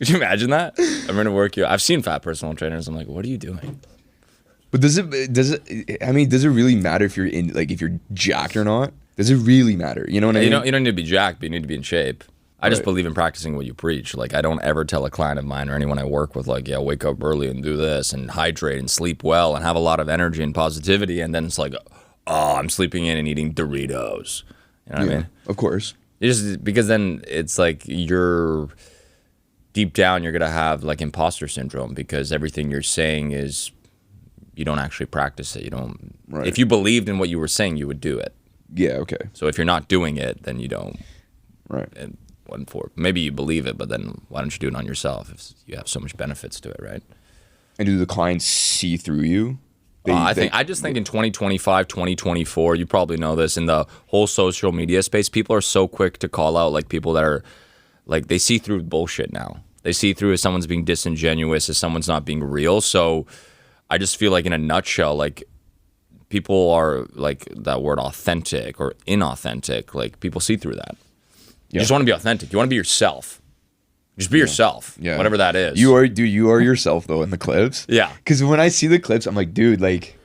Could you imagine that? I'm going to work you. I've seen fat personal trainers. I'm like, what are you doing? But does it really matter if you're if you're jacked or not? Does it really matter? You know what I mean? You don't need to be jacked, but you need to be in shape. I just believe in practicing what you preach. Like, I don't ever tell a client of mine or anyone I work with, like, yeah, wake up early and do this and hydrate and sleep well and have a lot of energy and positivity. And then it's like, oh, I'm sleeping in and eating Doritos. You know what I mean? Of course. Because then it's like you're deep down, you're going to have like imposter syndrome because everything you're saying is you don't actually practice it. You don't. Right. If you believed in what you were saying, you would do it. Yeah, okay. So if you're not doing it, then you don't. Right. And maybe you believe it, but then why don't you do it on yourself if you have so much benefits to it, right? And do the clients see through you? I just think in 2025, 2024, you probably know this, in the whole social media space, people are so quick to call out like people that are like, they see through bullshit now. They see through if someone's being disingenuous, if someone's not being real. So I just feel like in a nutshell, like people are like that word authentic or inauthentic. Like people see through that. You just want to be authentic. You want to be yourself. Just be yourself. Yeah. Whatever that is. You are yourself though in the clips. Yeah. Because when I see the clips, I'm like, dude, like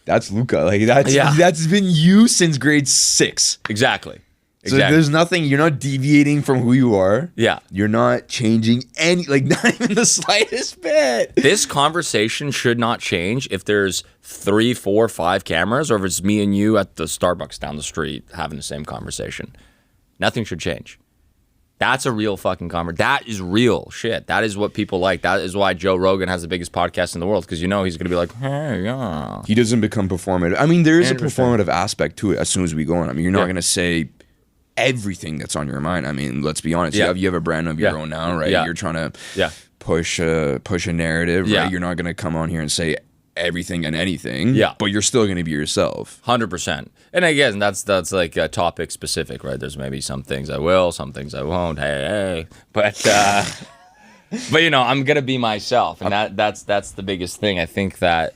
that's Luka. Like that's been you since grade 6. Exactly. So there's nothing, you're not deviating from who you are. Yeah. You're not changing not even the slightest bit. This conversation should not change if there's 3, 4, 5 cameras or if it's me and you at the Starbucks down the street having the same conversation. Nothing should change. That's a real fucking conversation. That is real shit. That is what people like. That is why Joe Rogan has the biggest podcast in the world, because he's going to be like, hey, yeah. He doesn't become performative. I mean, there is a performative aspect to it as soon as we go on. I mean, you're not going to say everything that's on your mind. I mean, let's be honest. You have a brand of your own now, right? You're trying to push a narrative, right? You're not going to come on here and say everything and anything, but you're still going to be yourself. 100%. And again, that's like topic specific, right? There's maybe some things I will, some things I won't. Hey. But but you know, I'm going to be myself, and that's the biggest thing. I think that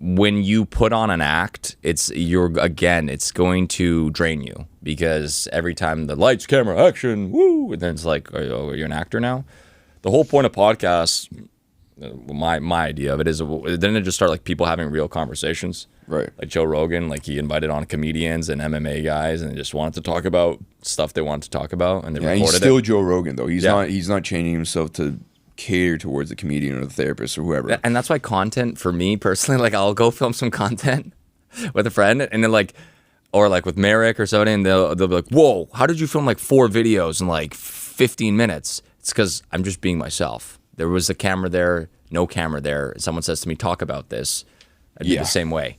when you put on an act, it's going to drain you, because every time the lights, camera, action, woo, and then it's like, oh, you're an actor now. The whole point of podcasts, my idea of it is, didn't it just start like people having real conversations? Right. Like Joe Rogan, like he invited on comedians and MMA guys, and they just wanted to talk about stuff they wanted to talk about, and they recorded he's still Joe Rogan though. He's not changing himself to cater towards the comedian or the therapist or whoever. And that's why content for me personally, like I'll go film some content with a friend, and then like, or like with Merrick or somebody, and they'll be like, whoa, how did you film like 4 videos in like 15 minutes? It's because I'm just being myself. There was a camera there, no camera there. Someone says to me, talk about this. I'd be the same way.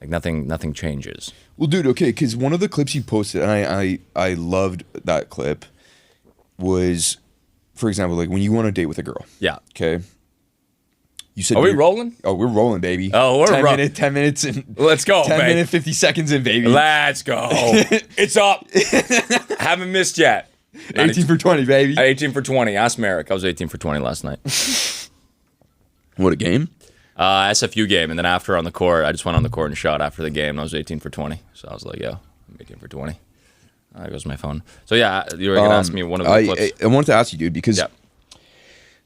Like nothing changes. Well, dude, okay, because one of the clips you posted, and I loved that clip, was, for example, like when you go on a date with a girl. Yeah. Okay. You said, are we rolling? Oh, we're rolling, baby. Oh, we're rolling. 10 minutes in. Let's go, 10 minutes, 50 seconds in, baby. Let's go. It's up. Haven't missed yet. 18 for 20, baby. 18 for 20. Ask Merrick. I was 18 for 20 last night. What a game. SFU game. And then after on the court, I just went on the court and shot after the game, and I was 18 for 20. So I was like, yo, I'm 18 for 20. There goes my phone. So yeah, you were going to ask me one of the clips. I wanted to ask you, dude, because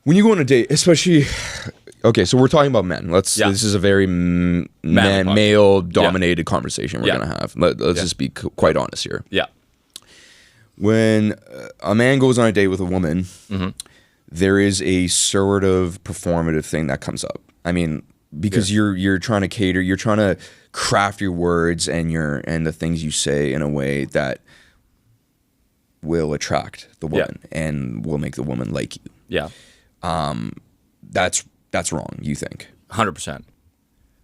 when you go on a date, especially, okay, so we're talking about men. This is a very male-dominated conversation we're going to have. Let's just be quite honest here. Yeah. When a man goes on a date with a woman, there is a sort of performative thing that comes up. I mean, because you're trying to cater, you're trying to craft your words and the things you say in a way that will attract the woman and will make the woman like you. Yeah. That's wrong, you think? 100%.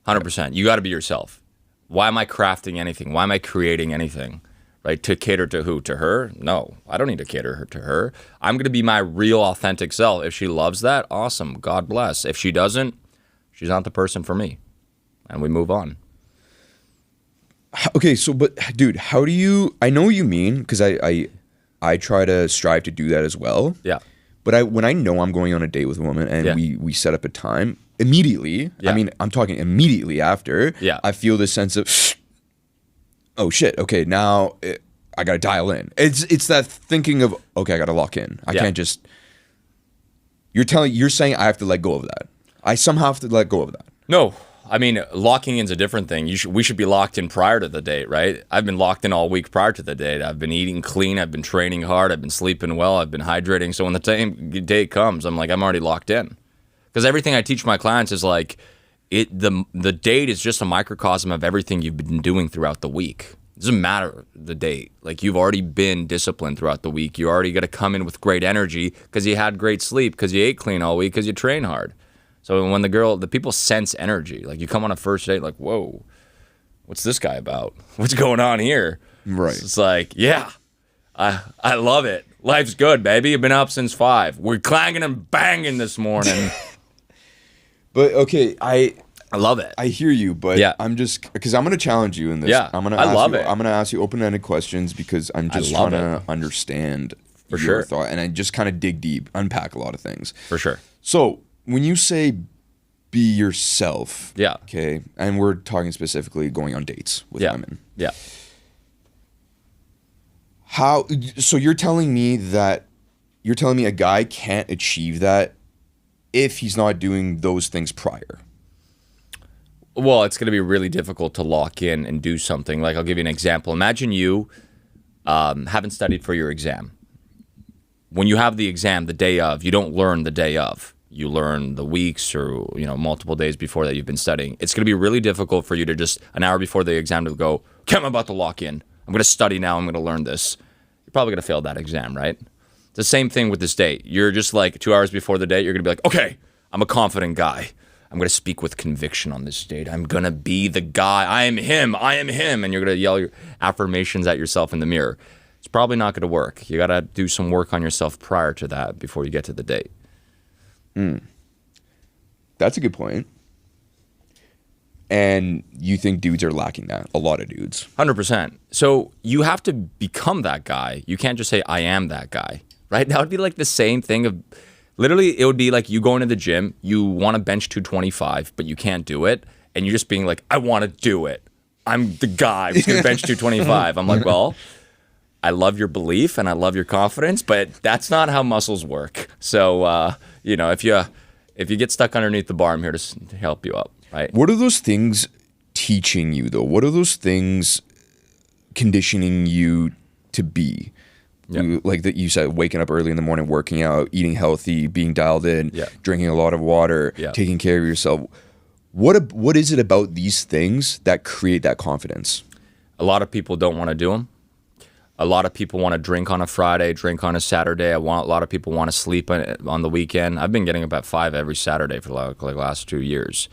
100%. You got to be yourself. Why am I crafting anything? Why am I creating anything? Right, to cater to who? To her? No, I don't need to cater to her. I'm going to be my real, authentic self. If she loves that, awesome. God bless. If she doesn't, she's not the person for me. And we move on. Okay, so, but, dude, how do you... I know what you mean, because I try to strive to do that as well. Yeah. But when I know I'm going on a date with a woman and we set up a time, immediately, I mean, I'm talking immediately after, I feel this sense of... oh shit, okay, now I got to dial in. It's that thinking of, okay, I got to lock in. I can't just. You're saying I have to let go of that. I somehow have to let go of that. No. I mean, locking in is a different thing. We should be locked in prior to the date, right? I've been locked in all week prior to the date. I've been eating clean. I've been training hard. I've been sleeping well. I've been hydrating. So when the same date comes, I'm like, I'm already locked in. Because everything I teach my clients is like, the date is just a microcosm of everything you've been doing throughout the week. It doesn't matter the date. Like, you've already been disciplined throughout the week. You already got to come in with great energy because you had great sleep, because you ate clean all week, because you train hard. So when the people sense energy, like you come on a first date, like, whoa, what's this guy about? What's going on here? Right. It's like, yeah, I love it. Life's good, baby. I've been up since 5. We're clanging and banging this morning. But okay, I love it. I hear you, but I'm just because I'm going to challenge you in this. Yeah, I'm going to ask you open-ended questions because I'm just trying to understand your thought, and I just kind of dig deep, unpack a lot of things. For sure. So when you say be yourself, okay, and we're talking specifically going on dates with women. Yeah. How? So you're telling me a guy can't achieve that if he's not doing those things prior? Well, it's going to be really difficult to lock in and do something. Like, I'll give you an example. Imagine you haven't studied for your exam. When you have the exam the day of, you don't learn the day of. You learn the weeks or, multiple days before that you've been studying. It's going to be really difficult for you to just an hour before the exam to go, okay, I'm about to lock in. I'm going to study now. I'm going to learn this. You're probably going to fail that exam, right? It's the same thing with this date. You're just like 2 hours before the date, you're going to be like, okay, I'm a confident guy. I'm going to speak with conviction on this date. I'm going to be the guy. I am him. I am him. And you're going to yell your affirmations at yourself in the mirror. It's probably not going to work. You got to do some work on yourself prior to that before you get to the date. That's a good point. And you think dudes are lacking that? A lot of dudes. 100%. So you have to become that guy. You can't just say, I am that guy, right? That would be like the same thing of, literally, it would be like you going to the gym, you want to bench 225, but you can't do it. And you're just being like, I want to do it. I'm the guy who's going to bench 225. I'm like, well, I love your belief and I love your confidence, but that's not how muscles work. So, if you get stuck underneath the bar, I'm here to help you up, right? What are those things teaching you, though? What are those things conditioning you to be? Like that you said, waking up early in the morning, working out, eating healthy, being dialed in, drinking a lot of water, taking care of yourself. What is it about these things that create that confidence? A lot of people don't want to do them. A lot of people want to drink on a Friday, drink on a Saturday. A lot of people want to sleep on the weekend. I've been getting up at 5 every Saturday for like the last 2 years,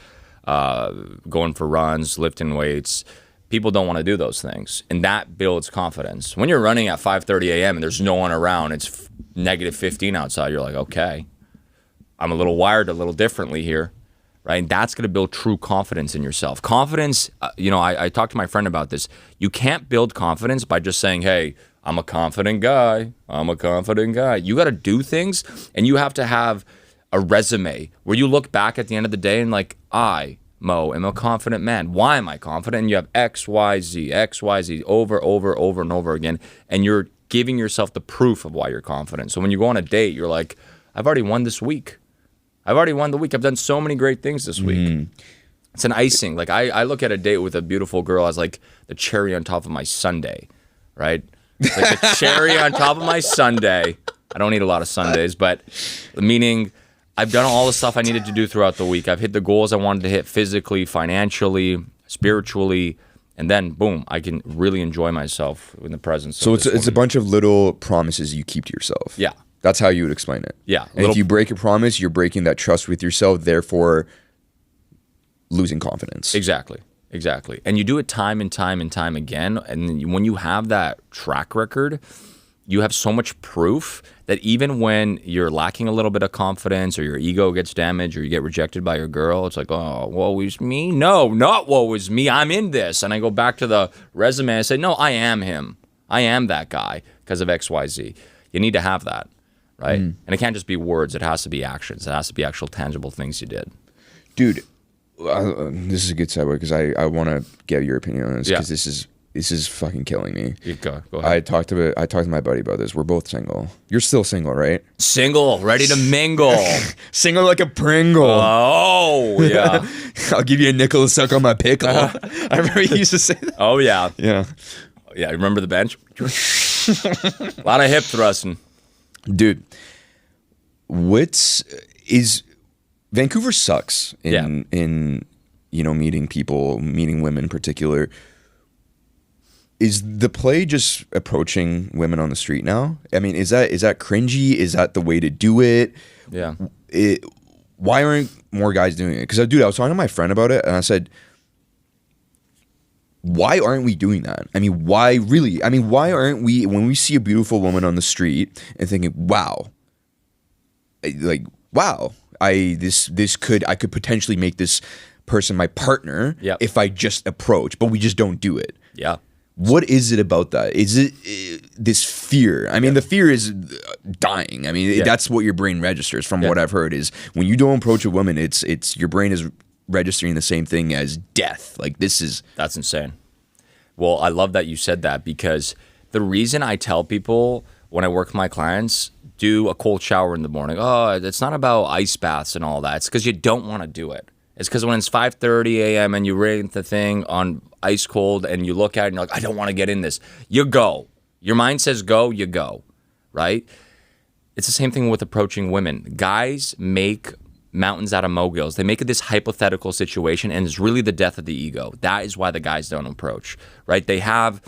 going for runs, lifting weights. People don't want to do those things, and that builds confidence. When you're running at 5:30 a.m. and there's no one around, it's negative 15 outside, you're like, okay, I'm a little wired a little differently here, right? And that's going to build true confidence in yourself. Confidence, I talked to my friend about this. You can't build confidence by just saying, hey, I'm a confident guy. I'm a confident guy. You got to do things, and you have to have a resume where you look back at the end of the day and like, Mo, am a confident man. Why am I confident? And you have X, Y, Z, over and over again. And you're giving yourself the proof of why you're confident. So when you go on a date, you're like, I've already won this week. I've already won the week. I've done so many great things this week. It's an icing. Like I look at a date with a beautiful girl as like the cherry on top of my sundae, right? It's like the cherry on top of my sundae. I don't eat a lot of Sundays, but meaning I've done all the stuff I needed to do throughout the week. I've hit the goals I wanted to hit physically, financially, spiritually, and then boom, I can really enjoy myself in the presence. So it's a bunch of little promises you keep to yourself. Yeah. That's how you would explain it. Yeah. And if you break a promise, you're breaking that trust with yourself, therefore losing confidence. Exactly. And you do it time and time again. And when you have that track record, you have so much proof that even when you're lacking a little bit of confidence or your ego gets damaged or you get rejected by your girl, it's like, oh, woe is me. No, not woe is me. I'm in this. And I go back to the resume and I say, no, I am him. I am that guy because of X, Y, Z. You need to have that, right? And it can't just be words. It has to be actions. It has to be actual tangible things you did. Dude, this is a good segue because I want to get your opinion on this because this this is fucking killing me. You go ahead. I talked to my buddy about this. We're both single. You're still single, right? Single, ready to mingle. Single like a Pringle. Oh, yeah. I'll give you a nickel to suck on my pickle. I remember he used to say that. Oh, yeah. Yeah. Yeah, remember the bench? A lot of hip thrusting. Dude, Vancouver sucks in meeting people, meeting women in particular. Is the play just approaching women on the street now? I mean, is that cringy? Is that the way to do it? Yeah. Why aren't more guys doing it? Because, dude, I was talking to my friend about it, and I said, why aren't we doing that? I mean, why really? I mean, why aren't we, when we see a beautiful woman on the street and thinking, wow, like, wow, I could potentially make this person my partner if I just approach, but we just don't do it. Yeah. What is it about that? Is it this fear? I mean, the fear is dying. I mean, that's what your brain registers from what I've heard is when you don't approach a woman, it's your brain is registering the same thing as death. Like that's insane. Well, I love that you said that because the reason I tell people when I work with my clients, do a cold shower in the morning. Oh, it's not about ice baths and all that. It's because you don't want to do it. It's because when it's 5:30 a.m. and you rate the thing on ice cold and you look at it and you're like, I don't want to get in this. You go. Your mind says go, you go, right? It's the same thing with approaching women. Guys make mountains out of molehills. They make it this hypothetical situation and it's really the death of the ego. That is why the guys don't approach, right? They have,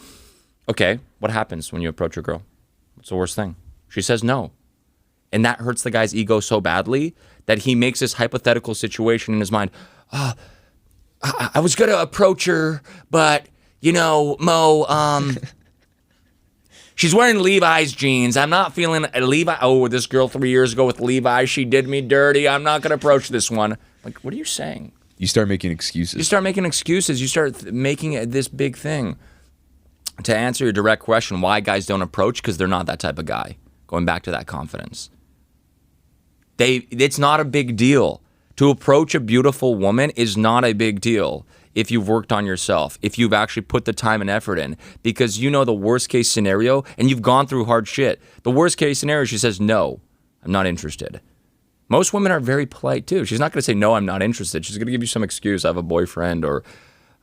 okay, what happens when you approach a girl? What's the worst thing? She says no. And that hurts the guy's ego so badly that he makes this hypothetical situation in his mind. Oh, I was going to approach her, but, Mo, she's wearing Levi's jeans. I'm not feeling Levi. Oh, this girl 3 years ago with Levi's, she did me dirty. I'm not going to approach this one. Like, what are you saying? You start making excuses. You start making it this big thing. To answer your direct question, why guys don't approach, because they're not that type of guy. Going back to that confidence. It's not a big deal. To approach a beautiful woman is not a big deal if you've worked on yourself, if you've actually put the time and effort in, because you know the worst case scenario and you've gone through hard shit. The worst case scenario, she says, no, I'm not interested. Most women are very polite too. She's not going to say, no, I'm not interested. She's going to give you some excuse. I have a boyfriend, or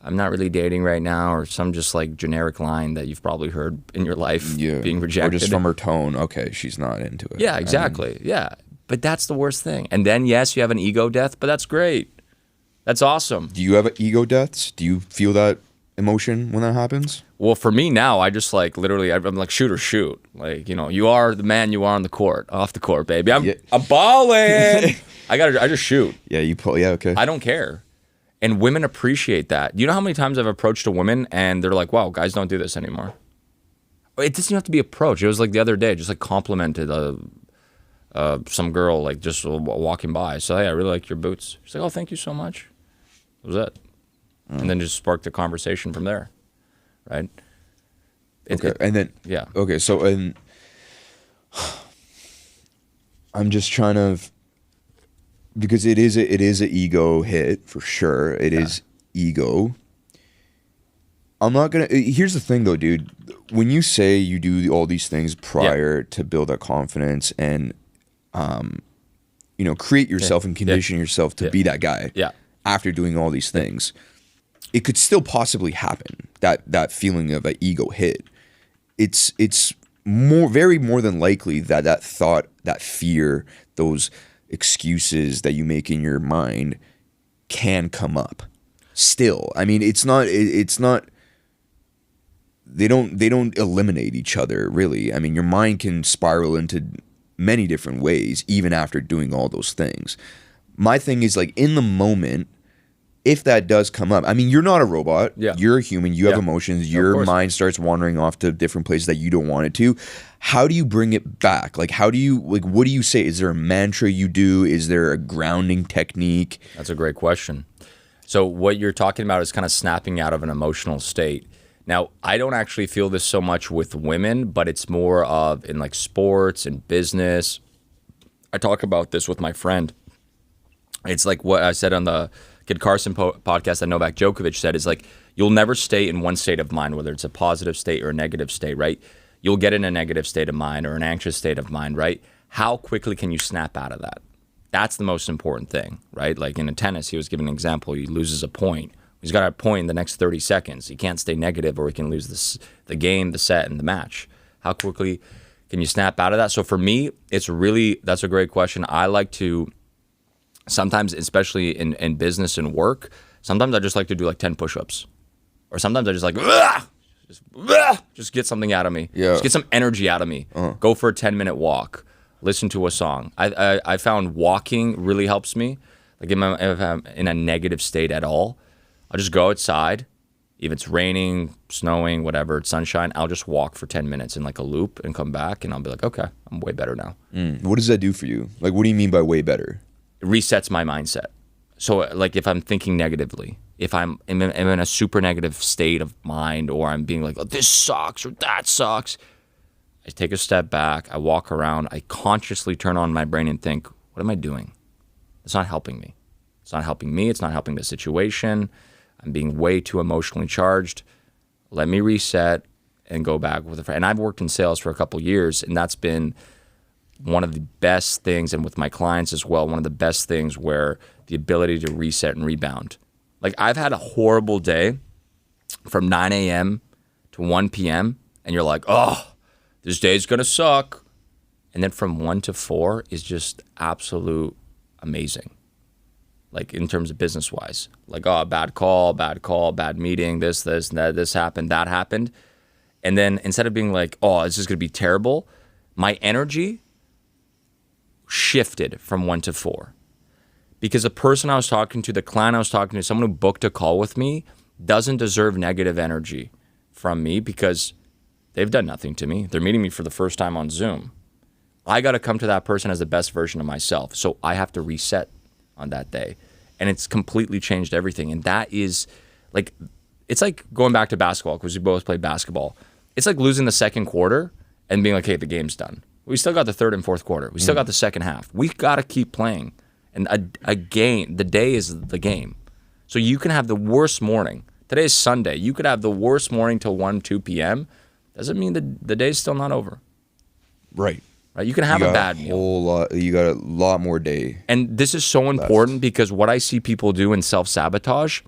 I'm not really dating right now, or some just like generic line that you've probably heard in your life being rejected. Or just from her tone, okay, she's not into it. Yeah, exactly. Yeah. But that's the worst thing. And then, yes, you have an ego death, but that's great. That's awesome. Do you have ego deaths? Do you feel that emotion when that happens? Well, for me now, I just like literally, I'm like shoot or shoot. Like, you are the man you are on the court, off the court, baby. I'm balling. I just shoot. Yeah, you pull. Yeah, okay. I don't care. And women appreciate that. You know how many times I've approached a woman and they're like, wow, guys don't do this anymore. It doesn't have to be approach. It was like the other day, just like complimented some girl, like just walking by. So, hey, I really like your boots. She's like, oh, thank you so much. That was it. And then just sparked the conversation from there. Right? Okay, so I'm just trying to, because it is an ego hit for sure. It is ego. I'm not gonna. Here's the thing, though, dude. When you say you do all these things prior to build that confidence and, create yourself and condition yourself to be that guy. Yeah. After doing all these things, it could still possibly happen. That feeling of an ego hit. It's very more than likely that thought, that fear, those excuses that you make in your mind can come up. Still, I mean, it's not. They don't eliminate each other, really. I mean, your mind can spiral into many different ways, even after doing all those things. My thing is, like, in the moment, if that does come up, I mean, you're not a robot. Yeah. You're a human. You have emotions. Your mind starts wandering off to different places that you don't want it to. How do you bring it back? Like, what do you say? Is there a mantra you do? Is there a grounding technique? That's a great question. So what you're talking about is kind of snapping out of an emotional state. Now, I don't actually feel this so much with women, but it's more of in like sports and business. I talk about this with my friend. It's like what I said on the Kid Carson podcast that Novak Djokovic said is like, you'll never stay in one state of mind, whether it's a positive state or a negative state, right? You'll get in a negative state of mind or an anxious state of mind, right? How quickly can you snap out of that? That's the most important thing, right? Like in a tennis, he was giving an example. He loses a point. He's got a point in the next 30 seconds. He can't stay negative or he can lose the game, the set, and the match. How quickly can you snap out of that? So for me, that's a great question. I like to sometimes, especially in business and work, sometimes I just like to do like 10 push-ups. Or sometimes I just like, just get something out of me. Yeah. Just get some energy out of me. Go for a 10-minute walk. Listen to a song. I found walking really helps me. Like if I'm in a negative state at all, I'll just go outside. If it's raining, snowing, whatever, it's sunshine, I'll just walk for 10 minutes in like a loop and come back and I'll be like, okay, I'm way better now. What does that do for you? Like, what do you mean by way better? It resets my mindset. So like if I'm thinking negatively, if I'm in a super negative state of mind or I'm being like, oh, this sucks or that sucks, I take a step back, I walk around, I consciously turn on my brain and think, what am I doing? It's not helping me. It's not helping me. It's not helping the situation. I'm being way too emotionally charged. Let me reset and go back with a friend. And I've worked in sales for a couple years, and that's been one of the best things, and with my clients as well, one of the best things where the ability to reset and rebound. Like I've had a horrible day from 9 a.m. to 1 p.m. and you're like, oh, this day's going to suck. And then from 1 to 4 is just absolute amazing. Like in terms of business wise, like, oh, bad call, bad meeting, this, that happened, that happened. And then instead of being like, oh, this is going to be terrible, my energy shifted from 1 to 4. Because the person I was talking to, the client I was talking to, someone who booked a call with me doesn't deserve negative energy from me because they've done nothing to me. They're meeting me for the first time on Zoom. I got to come to that person as the best version of myself. So I have to reset on that day. And it's completely changed everything. And that is like, it's like going back to basketball because we both played basketball. It's like losing the second quarter and being like, hey, the game's done. We still got the third and fourth quarter. We still got the second half. We got to keep playing. And a game, the day is the game. So you can have the worst morning. Today is Sunday. You could have the worst morning till 1, 2 p.m. Doesn't mean the day's still not over. Right. You can have a bad meal. You got a lot more day. And this is so important because what I see people do in self-sabotage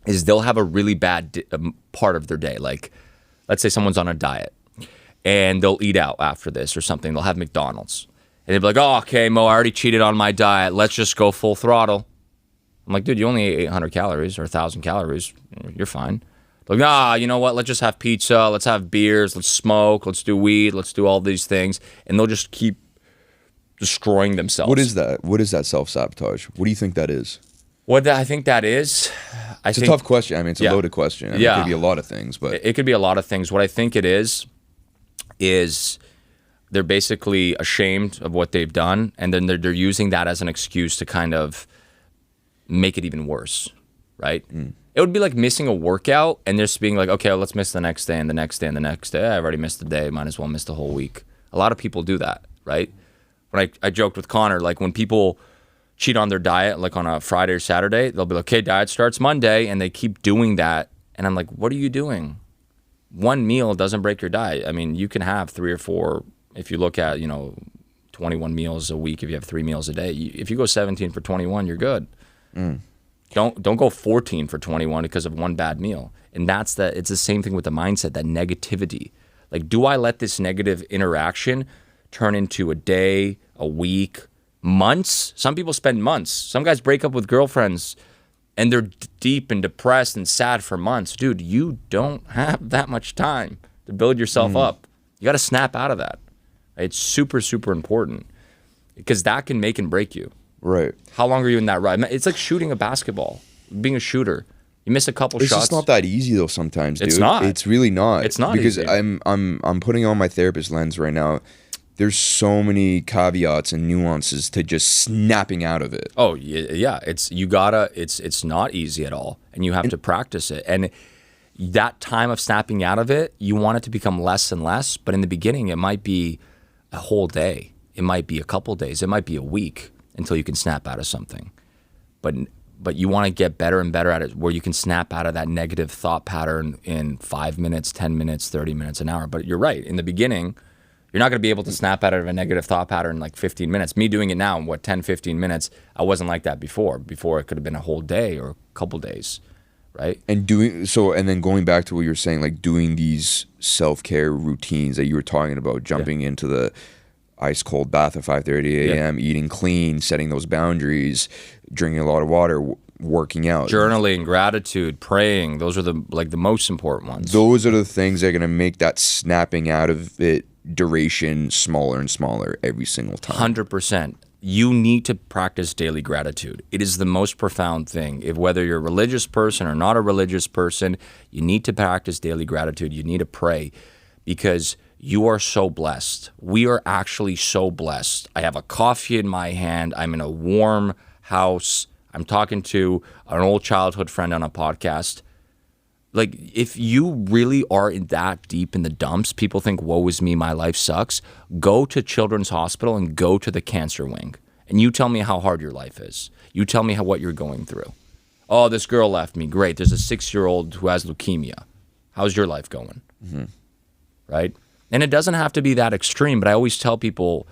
is they'll have a really bad part of their day. Like, let's say someone's on a diet and they'll eat out after this or something. They'll have McDonald's. And they'd be like, oh, okay, Mo, I already cheated on my diet. Let's just go full throttle. I'm like, dude, you only ate 800 calories or 1,000 calories. You're fine. Like, nah, you know what? Let's just have pizza. Let's have beers. Let's smoke. Let's do weed. Let's do all these things. And they'll just keep destroying themselves. What is that? What is that self-sabotage? What do you think that is? What I think that is... It's a tough question. I mean, it's a loaded question. I mean, it could be a lot of things. But it could be a lot of things. What I think it is they're basically ashamed of what they've done, and then they're using that as an excuse to kind of make it even worse, right? It would be like missing a workout and just being like, okay, well, let's miss the next day and the next day and the next day. I've already missed the day. Might as well miss the whole week. A lot of people do that, right? When I joked with Connor, like when people cheat on their diet, like on a Friday or Saturday, they'll be like, okay, diet starts Monday, and they keep doing that. And I'm like, what are you doing? One meal doesn't break your diet. I mean, you can have 3 or 4. If you look at, 21 meals a week, if you have 3 meals a day, if you go 17 for 21, you're good. Don't go 14 for 21 because of one bad meal. And it's the same thing with the mindset, that negativity. Like, do I let this negative interaction turn into a day, a week, months? Some people spend months. Some guys break up with girlfriends and they're deep and depressed and sad for months. Dude, you don't have that much time to build yourself up. You got to snap out of that. It's super, super important because that can make and break you. Right. How long are you in that ride? It's like shooting a basketball, being a shooter. You miss a couple shots. It's just not that easy though sometimes, dude. It's not. It's really not. It's not because easy. I'm putting on my therapist lens right now. There's so many caveats and nuances to just snapping out of it. Oh, yeah. It's not easy at all. And you have to practice it. And that time of snapping out of it, you want it to become less and less. But in the beginning, it might be a whole day. It might be a couple days. It might be a week until you can snap out of something. But but you want to get better and better at it where you can snap out of that negative thought pattern in 5 minutes, 10 minutes, 30 minutes, an hour. But you're right. In the beginning, you're not going to be able to snap out of a negative thought pattern in like 15 minutes. Me doing it now in 10, 15 minutes, I wasn't like that before. Before it could have been a whole day or a couple days, right? And then going back to what you were saying, like doing these self-care routines that you were talking about, jumping into the ice cold bath at 5:30 a.m., eating clean, setting those boundaries, drinking a lot of water, working out, journaling, gratitude, praying. Those are the most important ones. Those are the things that are going to make that snapping out of it duration smaller and smaller every single time. 100%. You need to practice daily gratitude. It is the most profound thing. Whether you're a religious person or not a religious person, you need to practice daily gratitude. You need to pray because you are so blessed. We are actually so blessed. I have a coffee in my hand. I'm in a warm house. I'm talking to an old childhood friend on a podcast. Like, if you really are that deep in the dumps, people think, woe is me, my life sucks. Go to Children's Hospital and go to the cancer wing. And you tell me how hard your life is. You tell me what you're going through. Oh, this girl left me. Great. There's a 6-year-old who has leukemia. How's your life going? Mm-hmm. Right? And it doesn't have to be that extreme, but I always tell people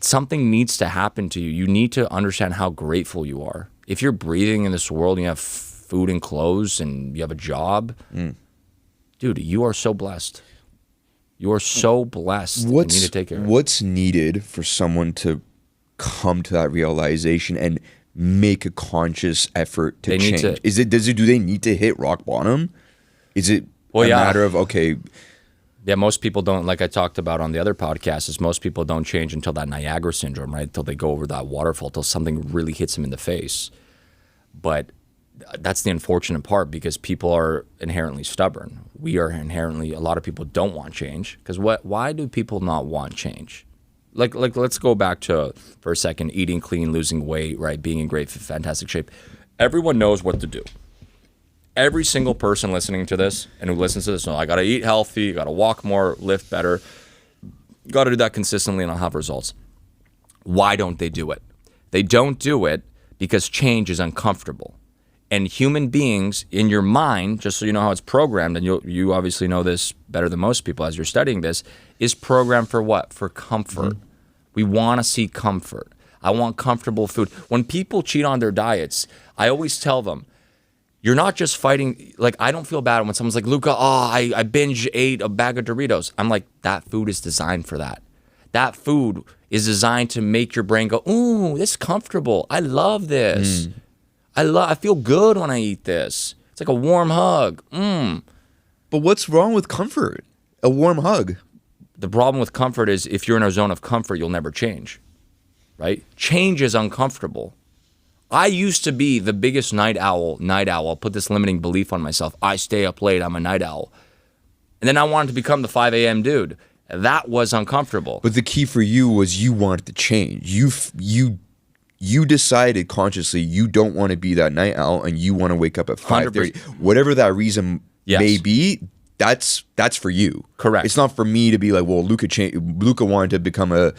something needs to happen to you. You need to understand how grateful you are. If you're breathing in this world and you have food and clothes and you have a job, dude, you are so blessed. You are so blessed. You need to take care of it. What's needed for someone to come to that realization and make a conscious effort to change? Do they need to hit rock bottom? Is it matter of, okay... Yeah, most people don't, like I talked about on the other podcast, is most people don't change until that Niagara syndrome, right? Until they go over that waterfall, until something really hits them in the face. But that's the unfortunate part because people are inherently stubborn. We are inherently, a lot of people don't want change. Because why do people not want change? Like let's go back to, for a second, eating clean, losing weight, right? Being in great, fantastic shape. Everyone knows what to do. Every single person listening to this and who listens to this knows, I got to eat healthy, got to walk more, lift better, got to do that consistently and I'll have results. Why don't they do it? They don't do it because change is uncomfortable. And human beings, in your mind, just so you know how it's programmed, and you obviously know this better than most people as you're studying this, is programmed for what? For comfort. Mm-hmm. We want to see comfort. I want comfortable food. When people cheat on their diets, I always tell them, you're not just fighting, like, I don't feel bad when someone's like, Luka, I binge ate a bag of Doritos. I'm like, that food is designed for that. That food is designed to make your brain go, ooh, this is comfortable. I love this. I feel good when I eat this. It's like a warm hug. But what's wrong with comfort? A warm hug. The problem with comfort is if you're in a zone of comfort, you'll never change, right? Change is uncomfortable. I used to be the biggest night owl. I'll put this limiting belief on myself. I stay up late. I'm a night owl. And then I wanted to become the 5 a.m. dude. That was uncomfortable. But the key for you was you wanted to change. You decided consciously you don't want to be that night owl and you want to wake up at 5:30. Whatever that reason may be, that's for you. Correct. It's not for me to be like, well, Luka wanted to become a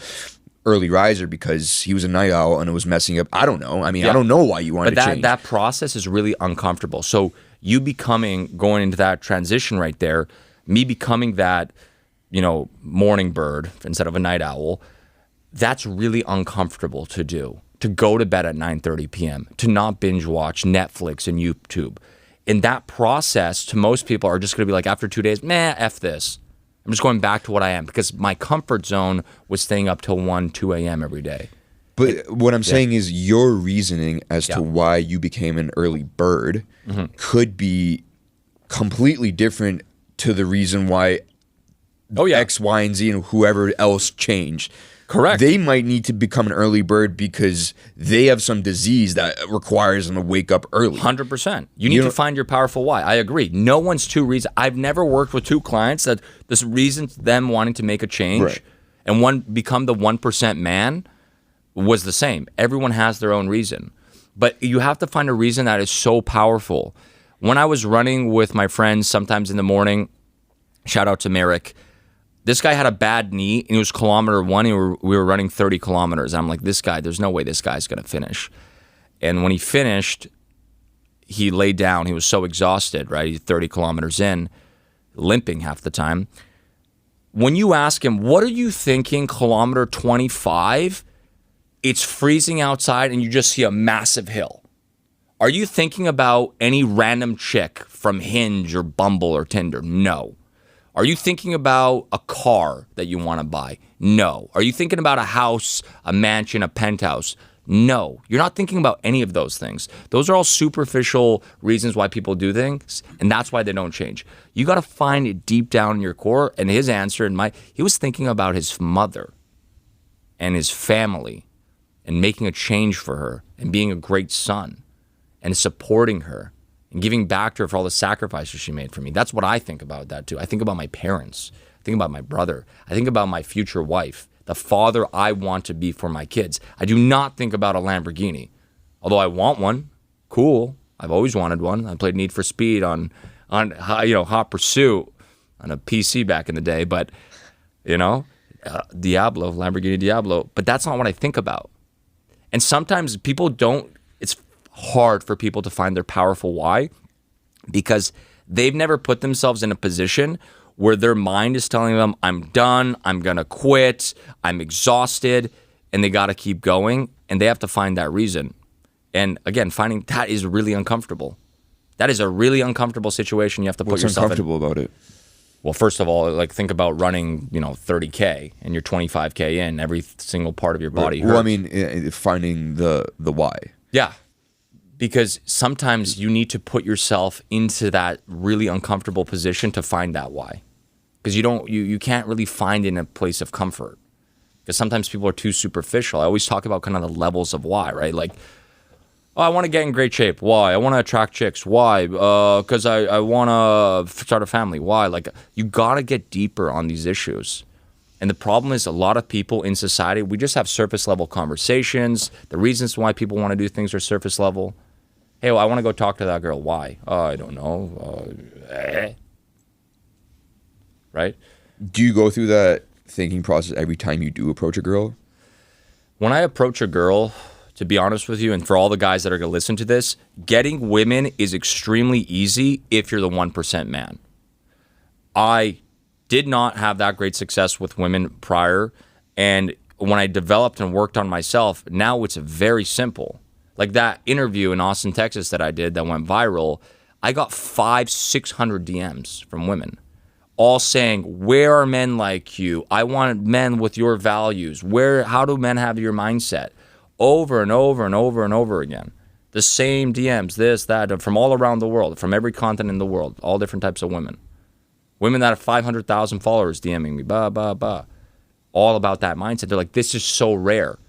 early riser because he was a night owl and it was messing up. I don't know. I mean, I don't know why you wanted to change. But that process is really uncomfortable. So you going into that transition right there, me becoming that, morning bird instead of a night owl, that's really uncomfortable to do. To go to bed at 9:30 p.m., to not binge watch Netflix and YouTube. In that process, to most people are just going to be like, after 2 days, F this. I'm just going back to what I am because my comfort zone was staying up till 1, 2 a.m. every day. But what I'm saying is your reasoning as to why you became an early bird could be completely different to the reason why X, Y, and Z and whoever else changed. Correct. They might need to become an early bird because they have some disease that requires them to wake up early. 100%. You need to find your powerful why. I agree. No one's too reason. I've never worked with two clients that this reason them wanting to make a change and one become the 1% man was the same. Everyone has their own reason. But you have to find a reason that is so powerful. When I was running with my friends sometimes in the morning, shout out to Merrick, this guy had a bad knee, and it was kilometer 1, and we were running 30 kilometers. I'm like, this guy, there's no way this guy's going to finish. And when he finished, he laid down. He was so exhausted, right? He's 30 kilometers in, limping half the time. When you ask him, what are you thinking, kilometer 25? It's freezing outside and you just see a massive hill. Are you thinking about any random chick from Hinge or Bumble or Tinder? No. Are you thinking about a car that you want to buy? No. Are you thinking about a house, a mansion, a penthouse? No. You're not thinking about any of those things. Those are all superficial reasons why people do things, and that's why they don't change. You got to find it deep down in your core, and his answer, he was thinking about his mother and his family and making a change for her and being a great son and supporting her and giving back to her for all the sacrifices she made for me. That's what I think about that too. I think about my parents. I think about my brother. I think about my future wife, the father I want to be for my kids. I do not think about a Lamborghini, although I want one. Cool. I've always wanted one. I played Need for Speed on Hot Pursuit on a PC back in the day, but Diablo, Lamborghini Diablo. But that's not what I think about. And sometimes people don't. It's hard for people to find their powerful why because they've never put themselves in a position where their mind is telling them, I'm done, I'm going to quit, I'm exhausted, and they got to keep going, and they have to find that reason. And again, finding that is really uncomfortable. That is a really uncomfortable situation you have to put yourself in. What's uncomfortable about it? Well, first of all, like think about running, 30K and you're 25K in, every single part of your body hurts. Well, I mean, finding the why. Yeah. Because sometimes you need to put yourself into that really uncomfortable position to find that why. Because you can't really find it in a place of comfort. Because sometimes people are too superficial. I always talk about kind of the levels of why, right? Like, oh, I want to get in great shape. Why? I want to attract chicks. Why? Because I want to start a family. Why? Like, you got to get deeper on these issues. And the problem is a lot of people in society, we just have surface level conversations. The reasons why people want to do things are surface level. Hey, well, I want to go talk to that girl. Why? I don't know. Right? Do you go through that thinking process every time you do approach a girl? When I approach a girl, to be honest with you, and for all the guys that are going to listen to this, getting women is extremely easy if you're the 1% man. I did not have that great success with women prior, and when I developed and worked on myself, now it's very simple. Like that interview in Austin, Texas that I did that went viral, I got 500-600 DMs from women, all saying, where are men like you? I want men with your values. How do men have your mindset? Over and over and over and over again. The same DMs, this, that, from all around the world, from every continent in the world, all different types of women. Women that have 500,000 followers DMing me, all about that mindset. They're like, this is so rare.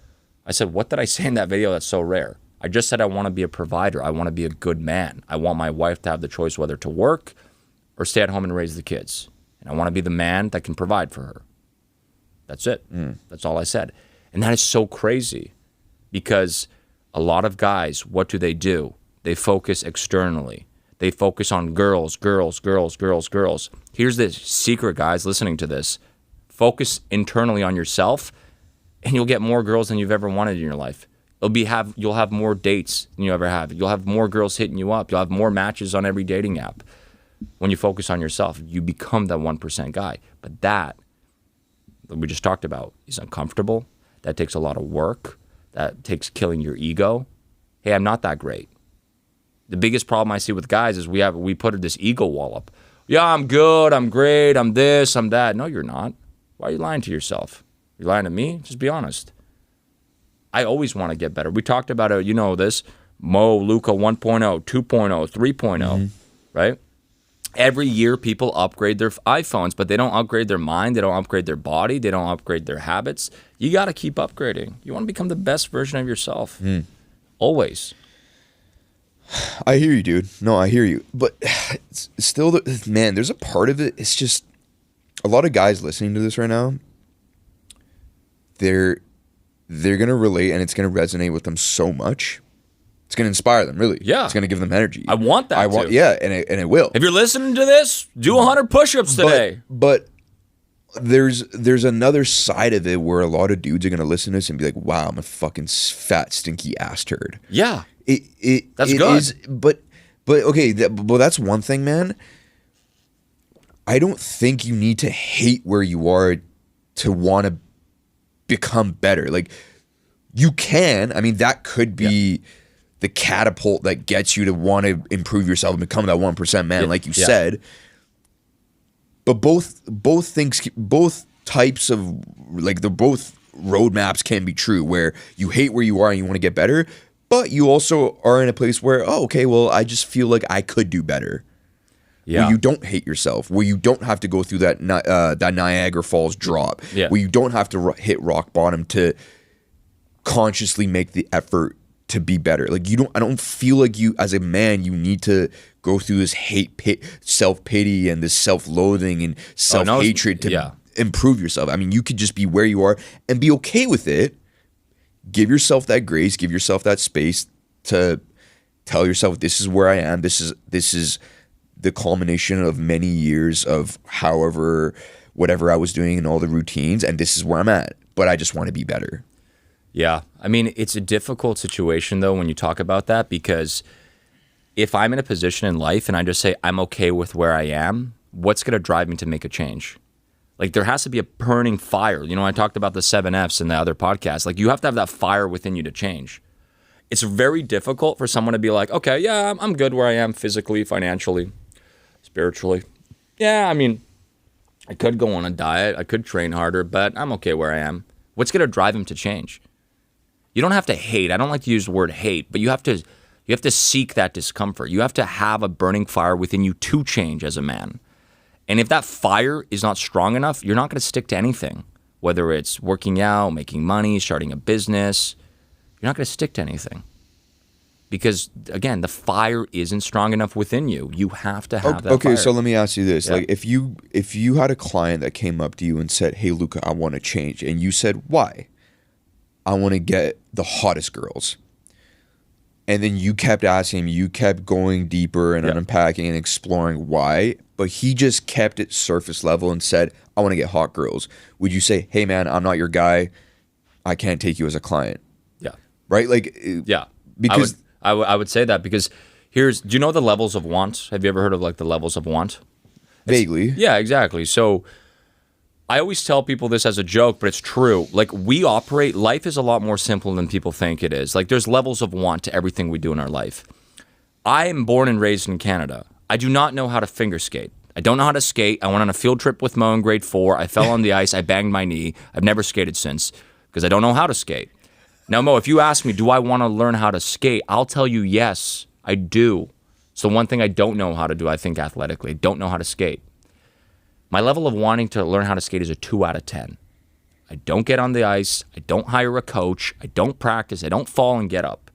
I said, what did I say in that video that's so rare? I just said I want to be a provider. I want to be a good man. I want my wife to have the choice whether to work or stay at home and raise the kids. And I want to be the man that can provide for her. That's it. That's all I said. And that is so crazy because a lot of guys, what do? They focus externally. They focus on girls. Here's the secret, guys, listening to this. Focus internally on yourself, and you'll get more girls than you've ever wanted in your life. You'll have more dates than you ever have. You'll have more girls hitting you up. You'll have more matches on every dating app. When you focus on yourself, you become that 1% guy. But that we just talked about is uncomfortable. That takes a lot of work. That takes killing your ego. Hey, I'm not that great. The biggest problem I see with guys is we put this ego wall up. Yeah, I'm good, I'm great, I'm this, I'm that. No, you're not. Why are you lying to yourself? You're lying to me? Just be honest. I always want to get better. We talked about it, this, Luka 1.0, 2.0, 3.0, right? Every year people upgrade their iPhones, but they don't upgrade their mind, they don't upgrade their body, they don't upgrade their habits. You got to keep upgrading. You want to become the best version of yourself. Always. I hear you, dude. No, I hear you. But it's still, there's a part of it. It's just a lot of guys listening to this right now. They're gonna relate, and it's gonna resonate with them so much. It's gonna inspire them, really. Yeah, it's gonna give them energy. I want that. Too. Yeah, and it will. If you're listening to this, do 100 push-ups today. But there's another side of it where a lot of dudes are gonna listen to this and be like, "Wow, I'm a fucking fat, stinky ass turd." Yeah. That's it good. is, but okay, well, that's one thing, man. I don't think you need to hate where you are to want to become better. Like, you can. I mean, that could be the catapult that gets you to want to improve yourself and become that 1% man, like you said. But both types of, like, both roadmaps can be true, where you hate where you are and you want to get better, but you also are in a place where, oh, okay, well, I just feel like I could do better. Yeah. Where you don't hate yourself, where you don't have to go through that Niagara Falls drop, where you don't have to hit rock bottom to consciously make the effort to be better. Like, I don't feel like you, as a man, you need to go through this self-pity and this self-loathing and self-hatred to improve yourself. I mean, you could just be where you are and be okay with it. Give yourself that grace, give yourself that space to tell yourself, this is where I am. This is the culmination of many years of whatever I was doing and all the routines, and this is where I'm at. But I just want to be better. Yeah. I mean, it's a difficult situation, though, when you talk about that, because if I'm in a position in life and I just say I'm okay with where I am, what's going to drive me to make a change? Like, there has to be a burning fire. You know, I talked about the 7 Fs in the other podcast. Like, you have to have that fire within you to change. It's very difficult for someone to be like, okay, yeah, I'm good where I am physically, financially, spiritually. Yeah, I mean, I could go on a diet. I could train harder, but I'm okay where I am. What's going to drive him to change? You don't have to hate. I don't like to use the word hate, but you have to seek that discomfort. You have to have a burning fire within you to change as a man. And if that fire is not strong enough, you're not going to stick to anything. Whether it's working out, making money, starting a business, you're not going to stick to anything. Because, again, the fire isn't strong enough within you. You have to have that fire. Okay, so let me ask you this. Yeah. Like, if you had a client that came up to you and said, hey, Luka, I want to change. And you said, why? I want to get the hottest girls. And then you kept asking him, you kept going deeper and unpacking and exploring why, but he just kept it surface level and said, I want to get hot girls. Would you say, hey, man, I'm not your guy. I can't take you as a client? Yeah. Right? Like, yeah. Because I would say that because do you know the levels of want? Have you ever heard of, like, the levels of want? Vaguely. Yeah, exactly. So I always tell people this as a joke, but it's true. Like, life is a lot more simple than people think it is. Like, there's levels of want to everything we do in our life. I am born and raised in Canada. I do not know how to finger skate. I don't know how to skate. I went on a field trip with Mo in grade 4. I fell on the ice. I banged my knee. I've never skated since because I don't know how to skate. Now, Mo, if you ask me, do I want to learn how to skate? I'll tell you, yes, I do. It's the one thing I don't know how to do, I think, athletically. I don't know how to skate. My level of wanting to learn how to skate is a 2 out of 10. I don't get on the ice. I don't hire a coach. I don't practice. I don't fall and get up.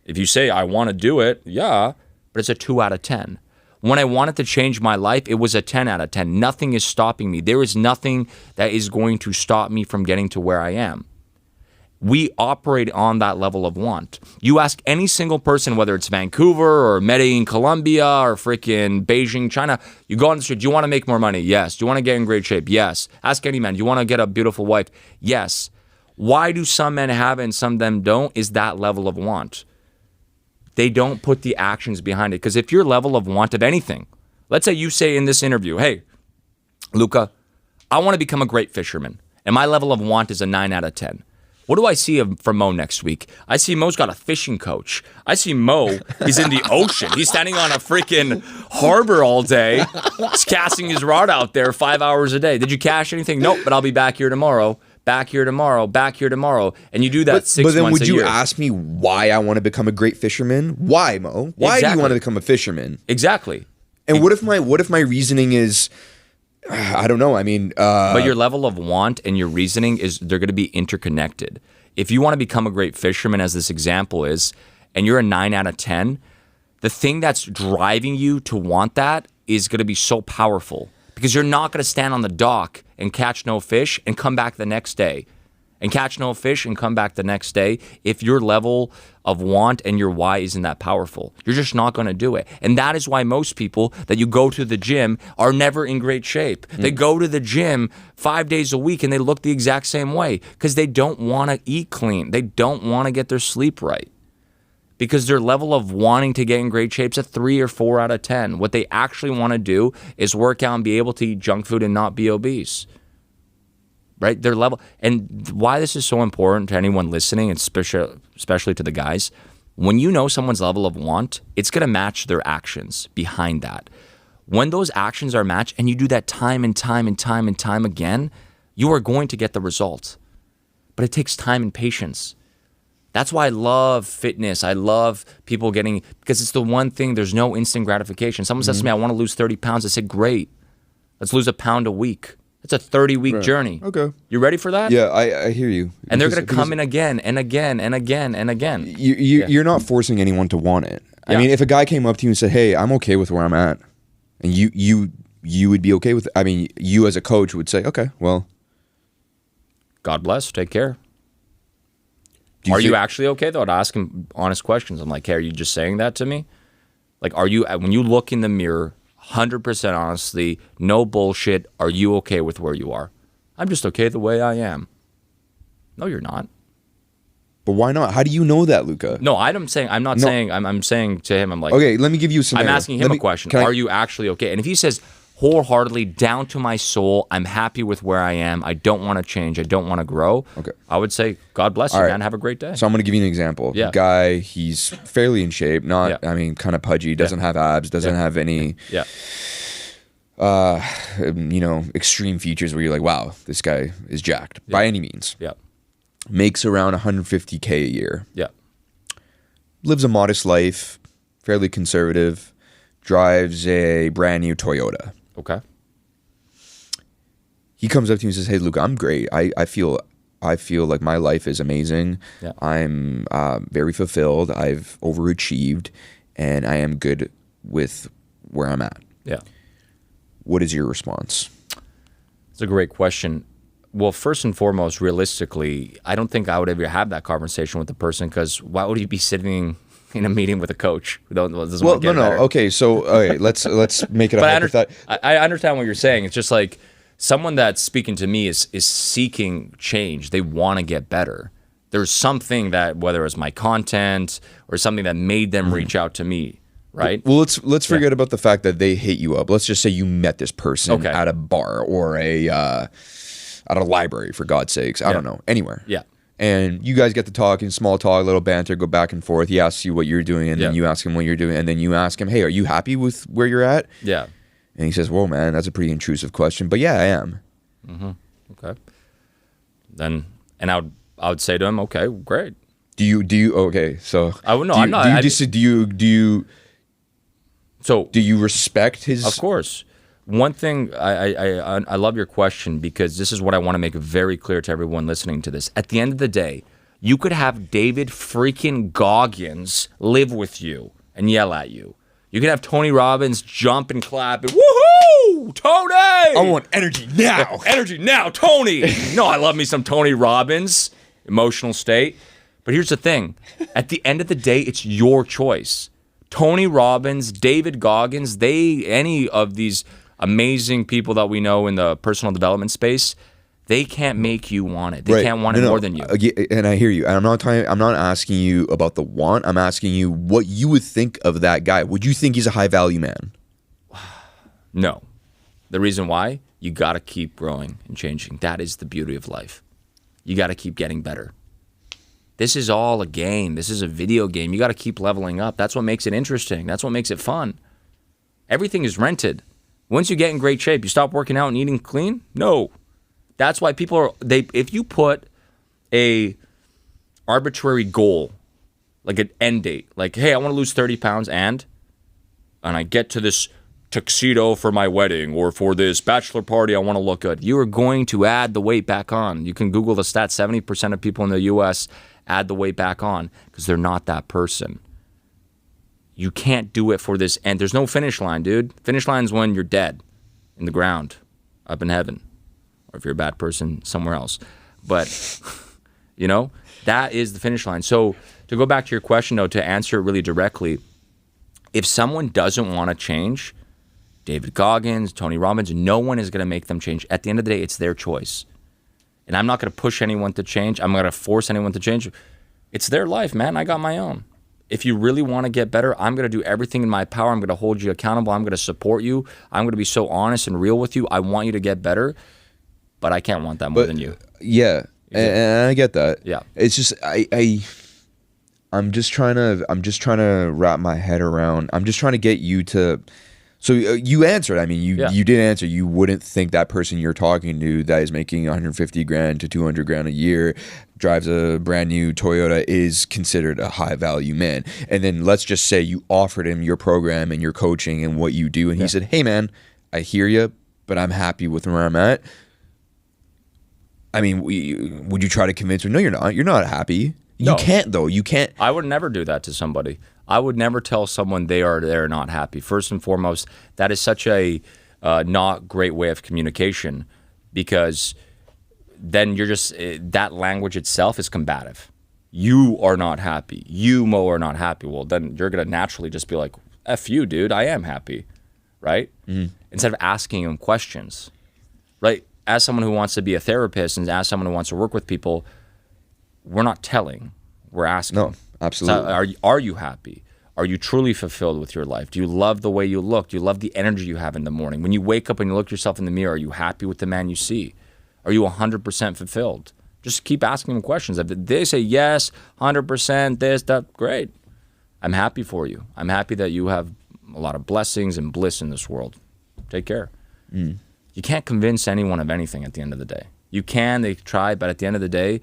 If you say I want to do it, yeah, but it's a 2 out of 10. When I wanted to change my life, it was a 10 out of 10. Nothing is stopping me. There is nothing that is going to stop me from getting to where I am. We operate on that level of want. You ask any single person, whether it's Vancouver or Medellin, Colombia, or freaking Beijing, China, you go on the street, do you want to make more money? Yes. Do you want to get in great shape? Yes. Ask any man, do you want to get a beautiful wife? Yes. Why do some men have it and some of them don't? Is that level of want. They don't put the actions behind it. Because if your level of want of anything, let's say you say in this interview, hey, Luka, I want to become a great fisherman. And my level of want is a 9 out of 10. What do I see from Mo next week? I see Mo's got a fishing coach. I see Mo, he's in the ocean. He's standing on a freaking harbor all day. He's casting his rod out there 5 hours a day. Did you cash anything? Nope, but I'll be back here tomorrow. Back here tomorrow. Back here tomorrow. And you do that 6 months a year. But then would you ask me why I want to become a great fisherman? Why, Mo? Why do you want to become a fisherman? Exactly. And what if my reasoning is, I don't know. I mean, but your level of want and your reasoning they're going to be interconnected. If you want to become a great fisherman, as this example is, and you're a 9 out of 10, the thing that's driving you to want that is going to be so powerful because you're not going to stand on the dock and catch no fish and come back the next day and catch no fish and come back the next day if your level of want and your why isn't that powerful. You're just not going to do it. And that is why most people that you go to the gym are never in great shape. They go to the gym 5 days a week and they look the exact same way because they don't want to eat clean. They don't want to get their sleep right. because their level of wanting to get in great shape is a 3 or 4 out of 10. What they actually want to do is work out and be able to eat junk food and not be obese. Right? Their level, and why this is so important to anyone listening, and especially to the guys, when you know someone's level of want, it's going to match their actions behind that. When those actions are matched and you do that time and time and time and time again, you are going to get the result. But it takes time and patience. That's why I love fitness. I love people getting, because it's the one thing, there's no instant gratification. Someone says to me, I want to lose 30 pounds. I say, great. Let's lose a pound a week. It's a 30-week journey. Okay. You ready for that? Yeah, I hear you. And they're going to come in again and again and again and again. You're not forcing anyone to want it. I mean, if a guy came up to you and said, hey, I'm okay with where I'm at, and you would be okay with it. I mean, you as a coach would say, okay, well. God bless. Take care. Are you actually okay, though? I'd ask him honest questions. I'm like, hey, are you just saying that to me? Like, are you, when you look in the mirror, 100% honestly, no bullshit, are you okay with where you are? I'm just okay the way I am. No, you're not. But why not? How do you know that, Luka? No, I'm saying to him, I'm like, okay, let me give you a scenario. I'm asking him a question. Are you actually okay? And if he says wholeheartedly, down to my soul, I'm happy with where I am, I don't want to change, I don't want to grow, okay, I would say, God bless you, man, have a great day. So I'm going to give you an example. Yeah. The guy, he's fairly in shape, I mean, kind of pudgy, doesn't have abs, doesn't have any, extreme features where you're like, wow, this guy is jacked by any means. Yeah. Makes around $150K a year. Yeah. Lives a modest life, fairly conservative, drives a brand new Toyota. Okay. He comes up to me and says, hey, Luka, I'm great. I feel like my life is amazing. Yeah. I'm very fulfilled. I've overachieved, and I am good with where I'm at. Yeah. What is your response? It's a great question. Well, first and foremost, realistically, I don't think I would ever have that conversation with the person, because why would you be sitting in a meeting with a coach who doesn't want to get better? Okay, so let's make it a hypothetical. I understand what you're saying. It's just like someone that's speaking to me is seeking change. They want to get better. There's something that, whether it's my content or something that made them reach out to me, right? Well, let's forget about the fact that they hit you up. Let's just say you met this person at a bar or at a library, for God's sakes. I don't know, anywhere. Yeah. And you guys get to talking, small talk, little banter, go back and forth. He asks you what you're doing, and then you ask him what you're doing, and then you ask him, hey, are you happy with where you're at? Yeah. And he says, whoa, man, that's a pretty intrusive question. But yeah, I am. Mm-hmm. Okay. Then, and I would say to him, okay, great. Do you okay, so I would know. I'm not. Do you respect his? Of course. One thing, I love your question, because this is what I want to make very clear to everyone listening to this. At the end of the day, you could have David freaking Goggins live with you and yell at you. You could have Tony Robbins jump and clap and woohoo, Tony! I want energy now. Energy now, Tony! No, I love me some Tony Robbins, emotional state. But here's the thing. At the end of the day, it's your choice. Tony Robbins, David Goggins, any of these amazing people that we know in the personal development space, they can't make you want it. They can't want it more than you. And I hear you. And I'm not asking you about the want. I'm asking you what you would think of that guy. Would you think he's a high value man? No. The reason why? You got to keep growing and changing. That is the beauty of life. You got to keep getting better. This is all a game. This is a video game. You got to keep leveling up. That's what makes it interesting. That's what makes it fun. Everything is rented. Once you get in great shape, you stop working out and eating clean? No. That's why people are, if you put a arbitrary goal, like an end date, like, hey, I want to lose 30 pounds and I get to this tuxedo for my wedding or for this bachelor party, I want to look good. You are going to add the weight back on. You can Google the stat, 70% of people in the U.S. add the weight back on because they're not that person. You can't do it for this end. There's no finish line, dude. Finish line's when you're dead in the ground, up in heaven, or if you're a bad person, somewhere else. But, that is the finish line. So to go back to your question, though, to answer it really directly, if someone doesn't want to change, David Goggins, Tony Robbins, no one is going to make them change. At the end of the day, it's their choice. And I'm not going to push anyone to change. I'm not going to force anyone to change. It's their life, man. I got my own. if you really want to get better, I'm going to do everything in my power. I'm going to hold you accountable. I'm going to support you. I'm going to be so honest and real with you. I want you to get better, but I can't want that more than you. Yeah, and I get that. Yeah. It's just I'm just trying to wrap my head around. I'm just trying to get you to. So you answered. I mean, you did answer. You wouldn't think that person you're talking to that is making 150 grand to 200 grand a year, drives a brand new Toyota, is considered a high value man. And then let's just say you offered him your program and your coaching and what you do, and he said, "Hey man, I hear you, but I'm happy with where I'm at." I mean, would you try to convince her? No, you're not. You're not happy. You can't though. You can't. I would never do that to somebody. I would never tell someone they're not happy. First and foremost, that is such a not great way of communication, because then you're just that language itself is combative. You are not happy. You, Mo, are not happy. Well, then you're gonna naturally just be like, "F you, dude. I am happy," right? Instead of asking them questions, right? As someone who wants to be a therapist and as someone who wants to work with people, we're not telling. We're asking. No. Absolutely. So are you happy? Are you truly fulfilled with your life? Do you love the way you look? Do you love the energy you have in the morning? When you wake up and you look yourself in the mirror, are you happy with the man you see? Are you 100% fulfilled? Just keep asking them questions. If they say yes, 100%, this, that, great. I'm happy for you. I'm happy that you have a lot of blessings and bliss in this world. Take care. You can't convince anyone of anything at the end of the day. You can, they try, but at the end of the day,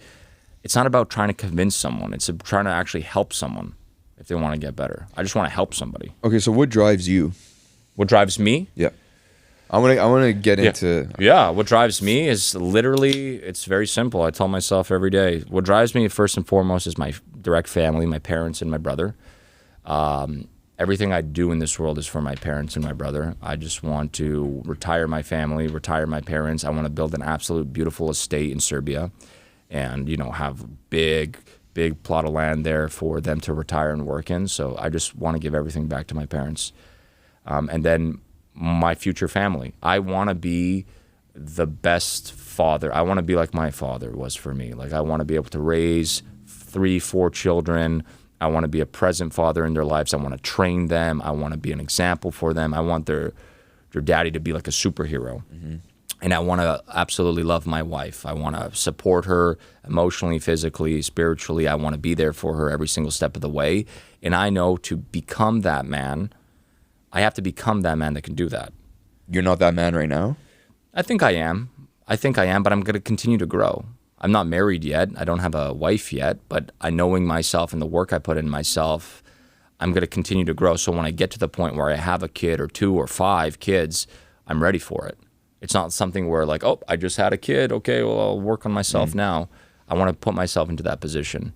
it's not about trying to convince someone. It's trying to actually help someone if they want to get better. I just want to help somebody. Okay, so what drives you? What drives me? Yeah. I want to get into... Yeah, what drives me is literally, it's very simple. I tell myself every day, what drives me first and foremost is my direct family, my parents and my brother. Everything I do in this world is for my parents and my brother. I just want to retire my family, retire my parents. I want to build an absolute beautiful estate in Serbia, and have big plot of land there for them to retire and work in. So I just want to give everything back to my parents. And then my future family. I want to be the best father. I want to be like my father was for me. Like, I want to be able to raise 3-4 children. I want to be a present father in their lives. I want to train them. I want to be an example for them. I want their daddy to be like a superhero. And I want to absolutely love my wife. I want to support her emotionally, physically, spiritually. I want to be there for her every single step of the way. And I know to become that man, I have to become that man that can do that. You're not that man right now? I think I am, but I'm going to continue to grow. I'm not married yet. I don't have a wife yet, but knowing myself and the work I put in myself, I'm going to continue to grow. So when I get to the point where I have a kid or 2 or 5 kids, I'm ready for it. It's not something where like, oh, I just had a kid. Okay, well, I'll work on myself now. I want to put myself into that position.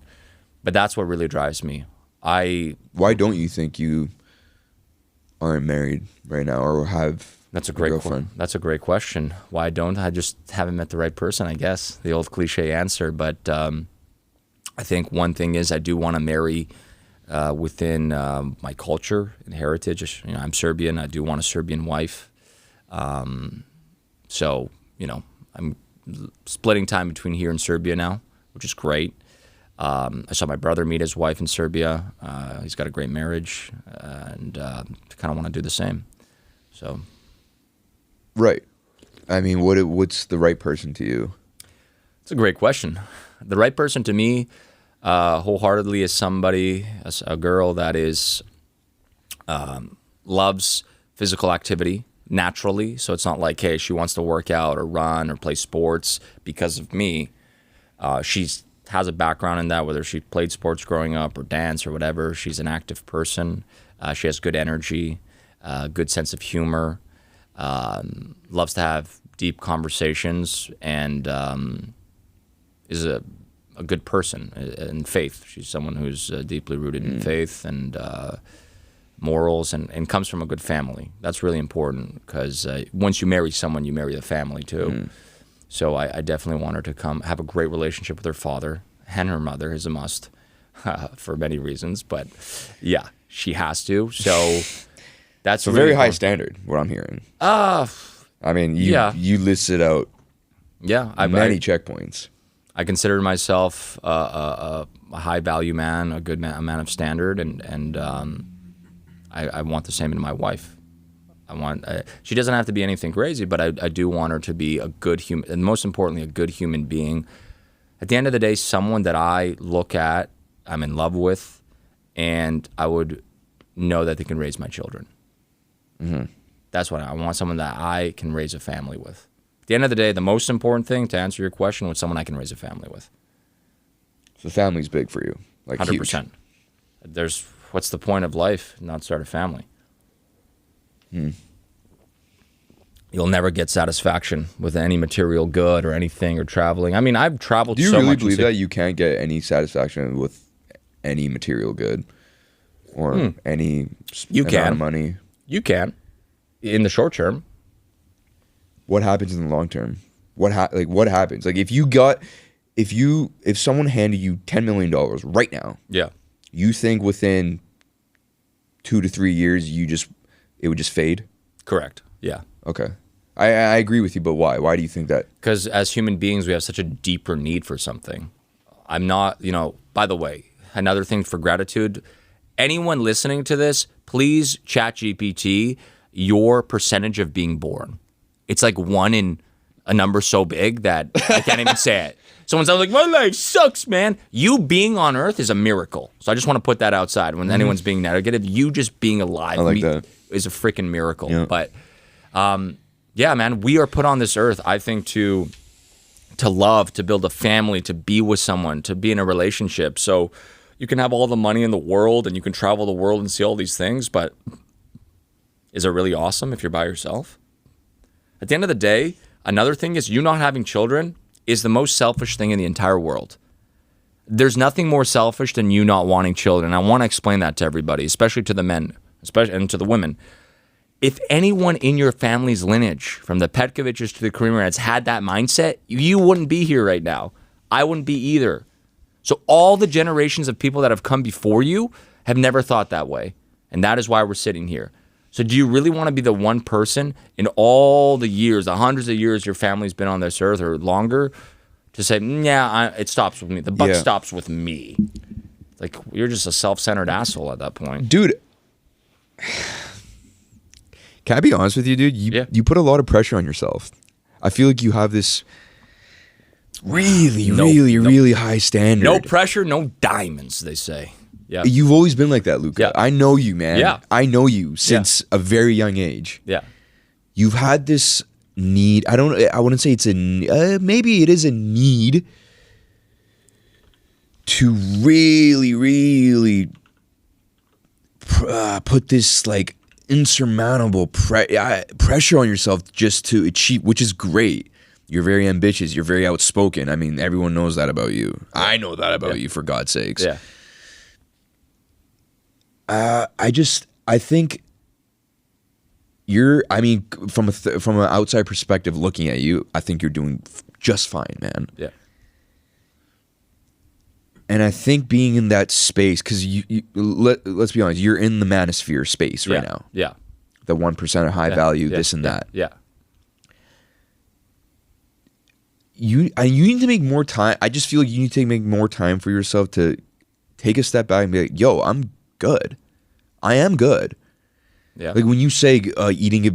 But that's what really drives me. Why don't you think you aren't married right now or have That's a great question. Why don't I? Just haven't met the right person, I guess. The old cliche answer. But I think one thing is I do want to marry within my culture and heritage. I'm Serbian. I do want a Serbian wife. So, I'm splitting time between here and Serbia now, which is great. I saw my brother meet his wife in Serbia. He's got a great marriage, and kind of want to do the same. So, right. I mean, what's the right person to you? It's a great question. The right person to me, wholeheartedly, is somebody, a girl that is loves physical activity naturally. So it's not like, hey, she wants to work out or run or play sports because of me. She has a background in that, whether she played sports growing up or dance or whatever. She's an active person. She has good energy, good sense of humor, loves to have deep conversations, and is a good person in faith. She's someone who's deeply rooted in faith and morals, and comes from a good family. That's really important, because once you marry someone, you marry the family too. So I definitely want her to come have a great relationship with her father, and her mother is a must for many reasons. But yeah, she has to. So that's a really very high standard, what I'm hearing. I mean, you listed out many checkpoints. I consider myself a high value man, a good man, a man of standard, and I want the same in my wife. She doesn't have to be anything crazy, but I do want her to be a good human, and most importantly, a good human being. At the end of the day, someone that I look at, I'm in love with, and I would know that they can raise my children. Mm-hmm. That's what I want, someone that I can raise a family with. At the end of the day, the most important thing, to answer your question, was someone I can raise a family with. So family's big for you, like 100%. Huge. What's the point of life? Not start a family. You'll never get satisfaction with any material good or anything or traveling. I mean, I've traveled so much. Do you really believe that you can't get any satisfaction with any material good or any amount of money? You can, in the short term. What happens in the long term? What happens? Like if someone handed you $10 million right now, yeah, you think within 2 to 3 years it would just fade? Correct. Yeah. Okay. I agree with you, but why? Why do you think that? Because as human beings, we have such a deeper need for something. I'm not, by the way, another thing for gratitude, anyone listening to this, please chat GPT your percentage of being born. It's like 1 in a number so big that I can't even say it. Someone's like, my life sucks, man. You being on Earth is a miracle. So I just want to put that outside. When anyone's being negative, you just being alive that is a freaking miracle. Yeah. But yeah, man, we are put on this earth, I think, to love, to build a family, to be with someone, to be in a relationship. So you can have all the money in the world and you can travel the world and see all these things, but is it really awesome if you're by yourself? At the end of the day, another thing is you not having children is the most selfish thing in the entire world. There's nothing more selfish than you not wanting children. I want to explain that to everybody, especially to the men, and to the women. If anyone in your family's lineage, from the Petkovics to the Creamer, had that mindset, you wouldn't be here right now. I wouldn't be either. So all the generations of people that have come before you have never thought that way. And that is why we're sitting here. So do you really want to be the one person in all the years, the hundreds of years your family's been on this earth or longer, to say, it stops with me. The buck stops with me. Like, you're just a self-centered asshole at that point. Dude, can I be honest with you, dude? You put a lot of pressure on yourself. I feel like you have this really high standard. No pressure, no diamonds, they say. Yeah. You've always been like that, Luka. Yeah. I know you, man. Yeah. I know you since a very young age. Yeah. You've had this need. I wouldn't say it's maybe it is a need to really put this like insurmountable pressure on yourself just to achieve, which is great. You're very ambitious. You're very outspoken. I mean, everyone knows that about you. I know that about you, for God's sakes. Yeah. I think from an outside perspective looking at you, I think you're doing just fine, man. Yeah. And I think being in that space, because let's be honest, you're in the manosphere space right now. Yeah. The 1% of high value, this and that. Yeah. You need to make more time. I just feel like you need to make more time for yourself to take a step back and be like, yo, I'm good. I am good. Yeah. Like when you say eating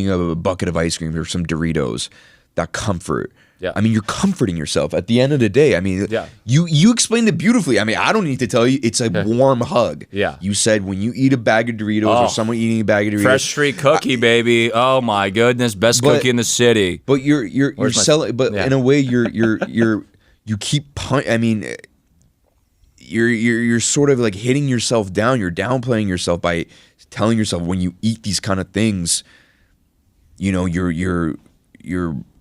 a bucket of ice cream or some Doritos, that comfort. Yeah. I mean, you're comforting yourself at the end of the day. I mean, you explained it beautifully. I mean, I don't need to tell you. It's a warm hug. Yeah. You said when you eat a bag of Doritos or someone eating a bag of Doritos. Fresh street cookie, baby. Oh my goodness. Best cookie in the city. But you're selling, but in a way you keep I mean, you're sort of like hitting yourself down. You're downplaying yourself by telling yourself when you eat these kind of things, you're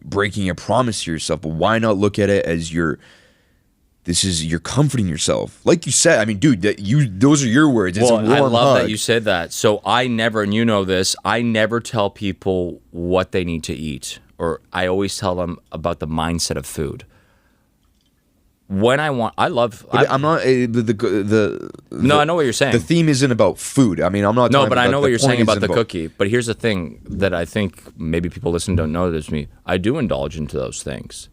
breaking a promise to yourself. But why not look at it as you're comforting yourself? Like you said, I mean, dude, those are your words. It's a warm I love hug. that you said that. So I never, and you know this, I never tell people what they need to eat, or I always tell them about the mindset of food. When I love. I'm not no, I know what you're saying. The theme isn't about food. I mean, I'm not. No, but I know what you're saying about the about cookie. But here's the thing that I think maybe people listening don't know. This me. I do indulge into those things.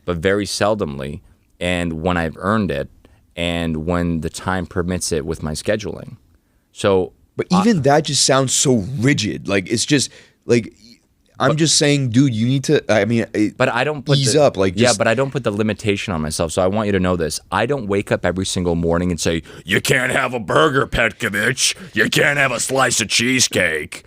but very seldomly, and when I've earned it, and when the time permits it with my scheduling. So, but even that just sounds so rigid. Like it's just like I'm just saying, dude, you need to. I mean, but I don't put ease up. Like but I don't put the limitation on myself. So I want you to know this. I don't wake up every single morning and say, "You can't have a burger, Petkovic. You can't have a slice of cheesecake."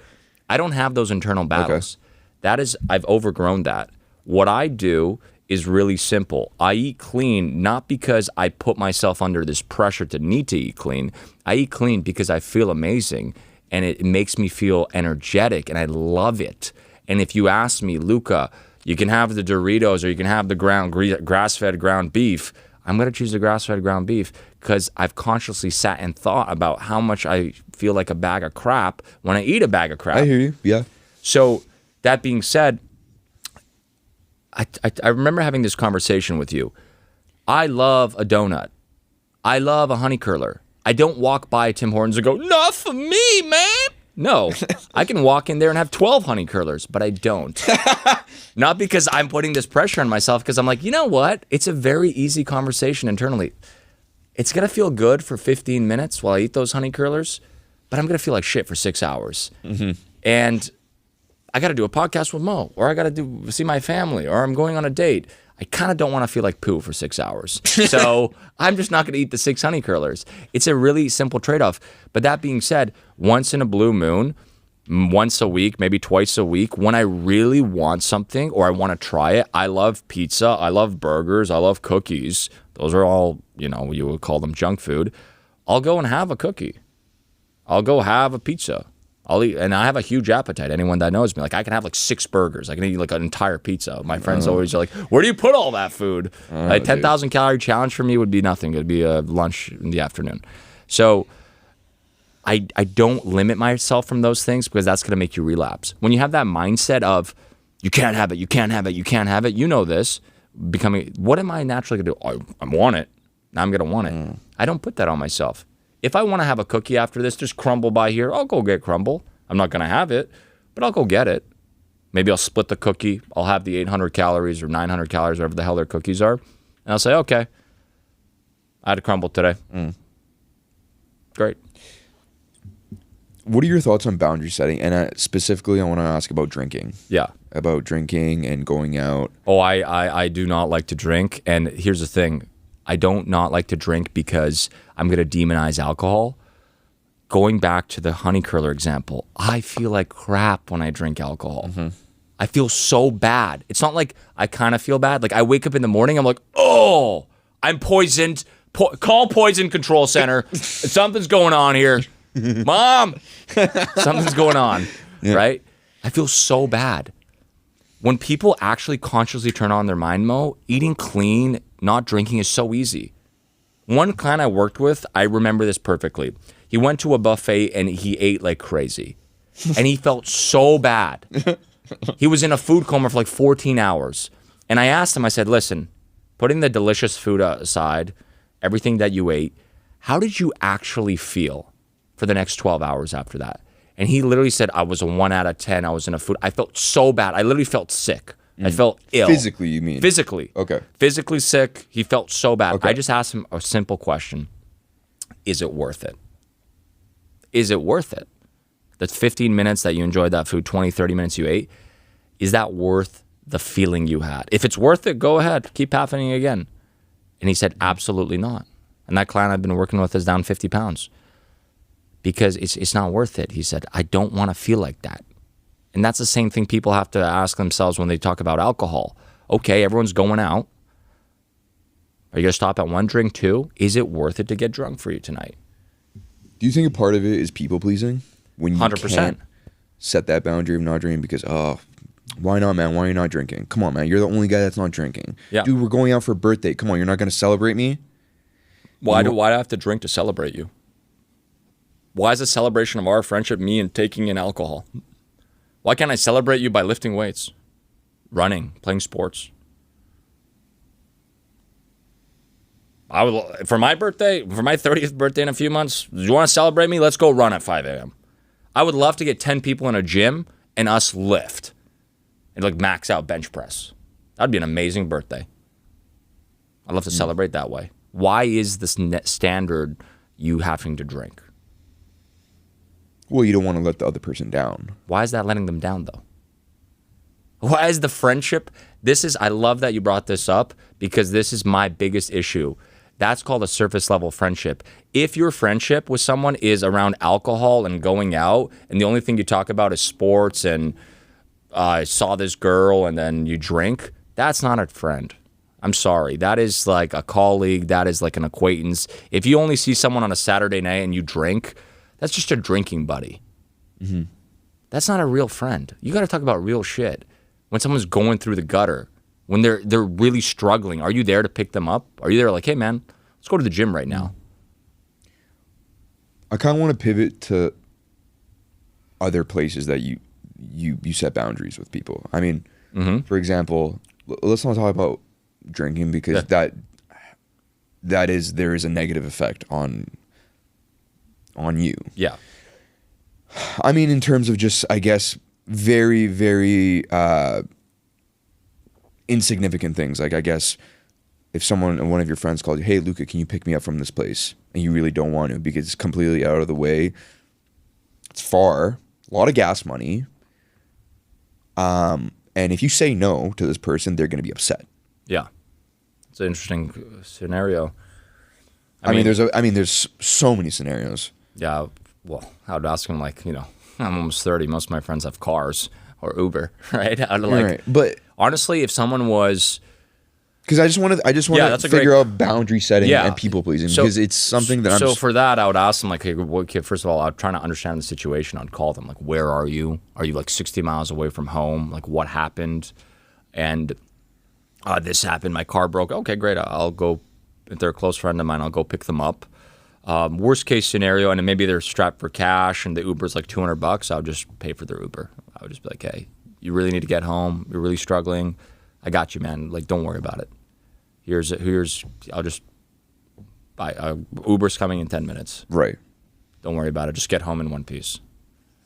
I don't have those internal battles. Okay. That is, I've overgrown that. What I do is really simple. I eat clean, not because I put myself under this pressure to need to eat clean. I eat clean because I feel amazing, and it makes me feel energetic, and I love it. And if you ask me, Luka, you can have the Doritos or you can have the grass-fed ground beef, I'm going to choose the grass-fed ground beef because I've consciously sat and thought about how much I feel like a bag of crap when I eat a bag of crap. I hear you, yeah. So that being said, I remember having this conversation with you. I love a donut. I love a honey curler. I don't walk by Tim Hortons and go, not for me, man. No, I can walk in there and have 12 honey curlers, but I don't. Not because I'm putting this pressure on myself, because I'm like, you know what? It's a very easy conversation internally. It's going to feel good for 15 minutes while I eat those honey curlers, but I'm going to feel like shit for 6 hours. Mm-hmm. And I got to do a podcast with Mo, or I got to see my family, or I'm going on a date. I kind of don't want to feel like poo for 6 hours. So I'm just not going to eat the 6 honey curlers. It's a really simple trade-off. But that being said, once in a blue moon, once a week, maybe twice a week, when I really want something or I want to try it, I love pizza, I love burgers, I love cookies. Those are all, you would call them junk food. I'll go and have a cookie. I'll go have a pizza. I'll eat, and I have a huge appetite. Anyone that knows me, like I can have like 6 burgers. I can eat like an entire pizza. My friends always are like, "Where do you put all that food?" A 10,000 calorie challenge for me would be nothing. It'd be a lunch in the afternoon. So I don't limit myself from those things because that's going to make you relapse. When you have that mindset of you can't have it, you can't have it, you can't have it, you know this. Becoming, what am I naturally going to do? I want it. Now I'm going to want it. I don't put that on myself. If I want to have a cookie after this, just crumble by here, I'll go get crumble. I'm not going to have it, but I'll go get it. Maybe I'll split the cookie. I'll have the 800 calories or 900 calories, whatever the hell their cookies are. And I'll say, okay, I had a crumble today. Great. What are your thoughts on boundary setting? And specifically, I want to ask about drinking. Yeah. About drinking and going out. Oh, I do not like to drink. And here's the thing. I don't not like to drink because I'm going to demonize alcohol. Going back to the honey curler example, I feel like crap when I drink alcohol. Mm-hmm. I feel so bad. It's not like I kind of feel bad. Like I wake up in the morning, I'm like, oh, I'm poisoned. Call Poison Control Center. Something's going on here. Mom, something's going on, right? I feel so bad. When people actually consciously turn on their mind, Mo, eating clean, not drinking is so easy. One client I worked with, I remember this perfectly. He went to a buffet and he ate like crazy. And he felt so bad. He was in a food coma for like 14 hours. And I asked him, I said, listen, putting the delicious food aside, everything that you ate, how did you actually feel for the next 12 hours after that? And he literally said, I was a 1 out of 10. I was in a food. I felt so bad. I literally felt sick. I felt ill. Physically, you mean? Physically. Okay. Physically sick. He felt so bad. Okay. I just asked him a simple question. Is it worth it? Is it worth it? That's 15 minutes that you enjoyed that food, 20, 30 minutes you ate. Is that worth the feeling you had? If it's worth it, go ahead. Keep happening again. And he said, absolutely not. And that client I've been working with is down 50 pounds. Because it's not worth it. He said, I don't want to feel like that. And that's the same thing people have to ask themselves when they talk about alcohol. Okay, everyone's going out. Are you going to stop at 1 drink, 2? Is it worth it to get drunk for you tonight? Do you think a part of it is people pleasing? When you 100%. Can't set that boundary of not drinking because, why not, man? Why are you not drinking? Come on, man. You're the only guy that's not drinking. Yeah. Dude, we're going out for a birthday. Come on, you're not going to celebrate me? Why do I have to drink to celebrate you? Why is the celebration of our friendship me and taking in alcohol? Why can't I celebrate you by lifting weights, running, playing sports? For my birthday, for my 30th birthday in a few months, do you want to celebrate me? Let's go run at 5 a.m. I would love to get 10 people in a gym and us lift and like max out bench press. That'd be an amazing birthday. I love to celebrate that way. Why is this standard you having to drink? Well, you don't want to let the other person down. Why is that letting them down, though? Why is the friendship? I love that you brought this up because this is my biggest issue. That's called a surface level friendship. If your friendship with someone is around alcohol and going out, and the only thing you talk about is sports and I saw this girl and then you drink, that's not a friend. I'm sorry. That is like a colleague. That is like an acquaintance. If you only see someone on a Saturday night and you drink, that's just a drinking buddy. Mm-hmm. That's not a real friend. You got to talk about real shit. When someone's going through the gutter, when they're really struggling, are you there to pick them up? Are you there like, hey man, let's go to the gym right now? I kind of want to pivot to other places that you set boundaries with people. I mean, for example, let's not talk about drinking because there is a negative effect on you. Yeah. I mean, in terms of just, I guess, very, very insignificant things. Like, I guess, if one of your friends called you, hey, Luka, can you pick me up from this place? And you really don't want to because it's completely out of the way. It's far. A lot of gas money. And if you say no to this person, they're going to be upset. Yeah. It's an interesting scenario. I mean, there's so many scenarios. Yeah. Well, I would ask them, like, I'm almost 30. Most of my friends have cars or Uber, right? Right. But honestly, if someone was, because I just want to figure out boundary setting and people pleasing because it's something that So for that, I would ask them, like, hey, first of all, I'm trying to understand the situation. I'd call them, like, where are you? Are you like 60 miles away from home? Like, what happened? And this happened. My car broke. Okay, great. I'll go. If they're a close friend of mine, I'll go pick them up. Worst case scenario, and maybe they're strapped for cash and the Uber's like $200, I'll just pay for their Uber. I would just be like, hey, you really need to get home. You're really struggling. I got you, man. Like, don't worry about it. I'll just buy, Uber's coming in 10 minutes. Right. Don't worry about it. Just get home in one piece.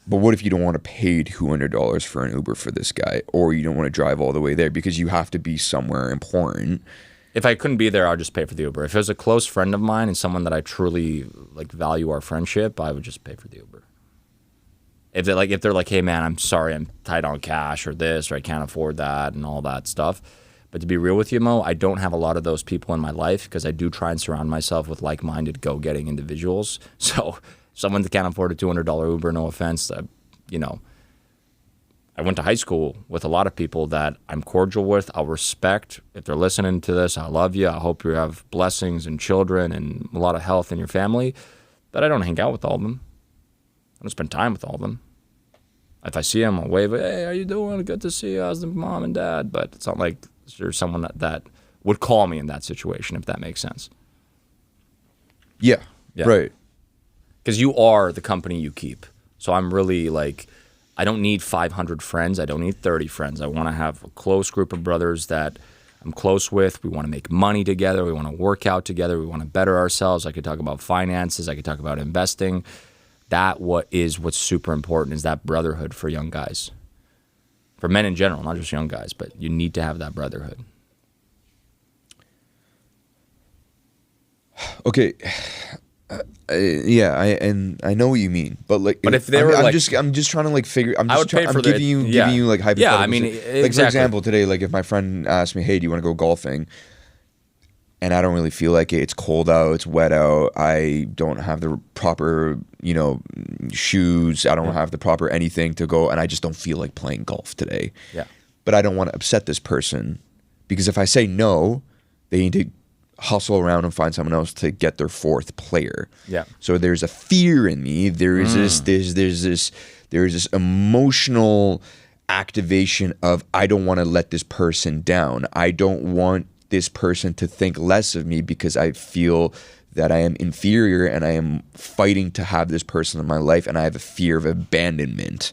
But what if you don't want to pay $200 for an Uber for this guy, or you don't want to drive all the way there because you have to be somewhere important? If I couldn't be there, I'll just pay for the Uber. If it was a close friend of mine and someone that I truly like value our friendship, I would just pay for the Uber. If they're like, hey man, I'm sorry, I'm tight on cash or this, or I can't afford that and all that stuff. But to be real with you, Mo, I don't have a lot of those people in my life because I do try and surround myself with like-minded, go-getting individuals. So someone that can't afford a $200 Uber, no offense, I went to high school with a lot of people that I'm cordial with. I'll respect. If they're listening to this, I love you. I hope you have blessings and children and a lot of health in your family. But I don't hang out with all of them. I don't spend time with all of them. If I see them, I'll wave, hey, how you doing? Good to see you. How's the mom and dad? But it's not like there's someone that would call me in that situation, if that makes sense. Yeah. Right. Because you are the company you keep. So I'm really like, I don't need 500 friends. I don't need 30 friends. I want to have a close group of brothers that I'm close with. We want to make money together. We want to work out together. We want to better ourselves. I could talk about finances. I could talk about investing. What's super important is that brotherhood for young guys. For men in general, not just young guys, but you need to have that brotherhood. Okay. I know what you mean, but if they were I'm just trying to like figure. I'm giving you like hypotheticals. Yeah, I mean, exactly. Like for example, today, like if my friend asked me, "Hey, do you want to go golfing?" and I don't really feel like it. It's cold out. It's wet out. I don't have the proper, shoes. I don't have the proper anything to go, and I just don't feel like playing golf today. Yeah. But I don't want to upset this person because if I say no, they need to hustle around and find someone else to get their fourth player. Yeah. So there's a fear in me. There is this emotional activation of I don't want to let this person down. I don't want this person to think less of me because I feel that I am inferior and I am fighting to have this person in my life and I have a fear of abandonment.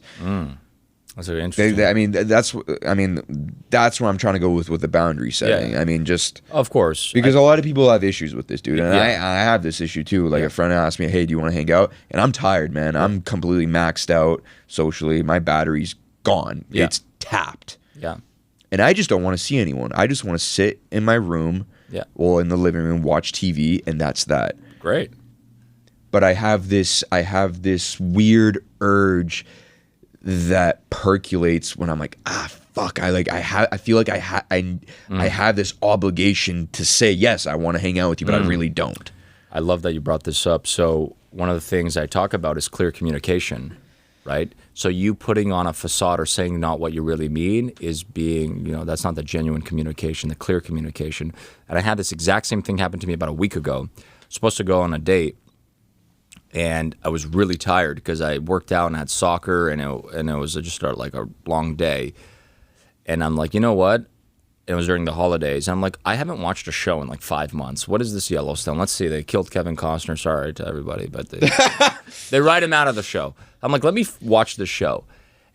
That's very interesting. That's where I'm trying to go with the boundary setting. Yeah. I mean, just of course, because a lot of people have issues with this, dude, and Yeah. I have this issue too. Like a friend asked me, "Hey, do you want to hang out?" And I'm tired, man. I'm completely maxed out socially. My battery's gone. Yeah. It's tapped. Yeah. And I just don't want to see anyone. I just want to sit in my room Yeah. We'll in the living room watch TV, and that's that. Great. But I have this weird urge that percolates when I'm like, fuck, I feel like I have this obligation to say yes, I want to hang out with you, but I really don't. I love that you brought this up. So one of the things I talk about is clear communication, right? So you putting on a facade or saying not what you really mean is being, that's not the genuine communication, the clear communication. And I had this exact same thing happen to me about a week ago. I was supposed to go on a date, and I was really tired because I worked out and had soccer, and it was just like a long day. And I'm like, you know what? It was during the holidays. And I'm like, I haven't watched a show in like 5 months. What is this Yellowstone? Let's see. They killed Kevin Costner. Sorry to everybody, but they write him out of the show. I'm like, let me watch this show.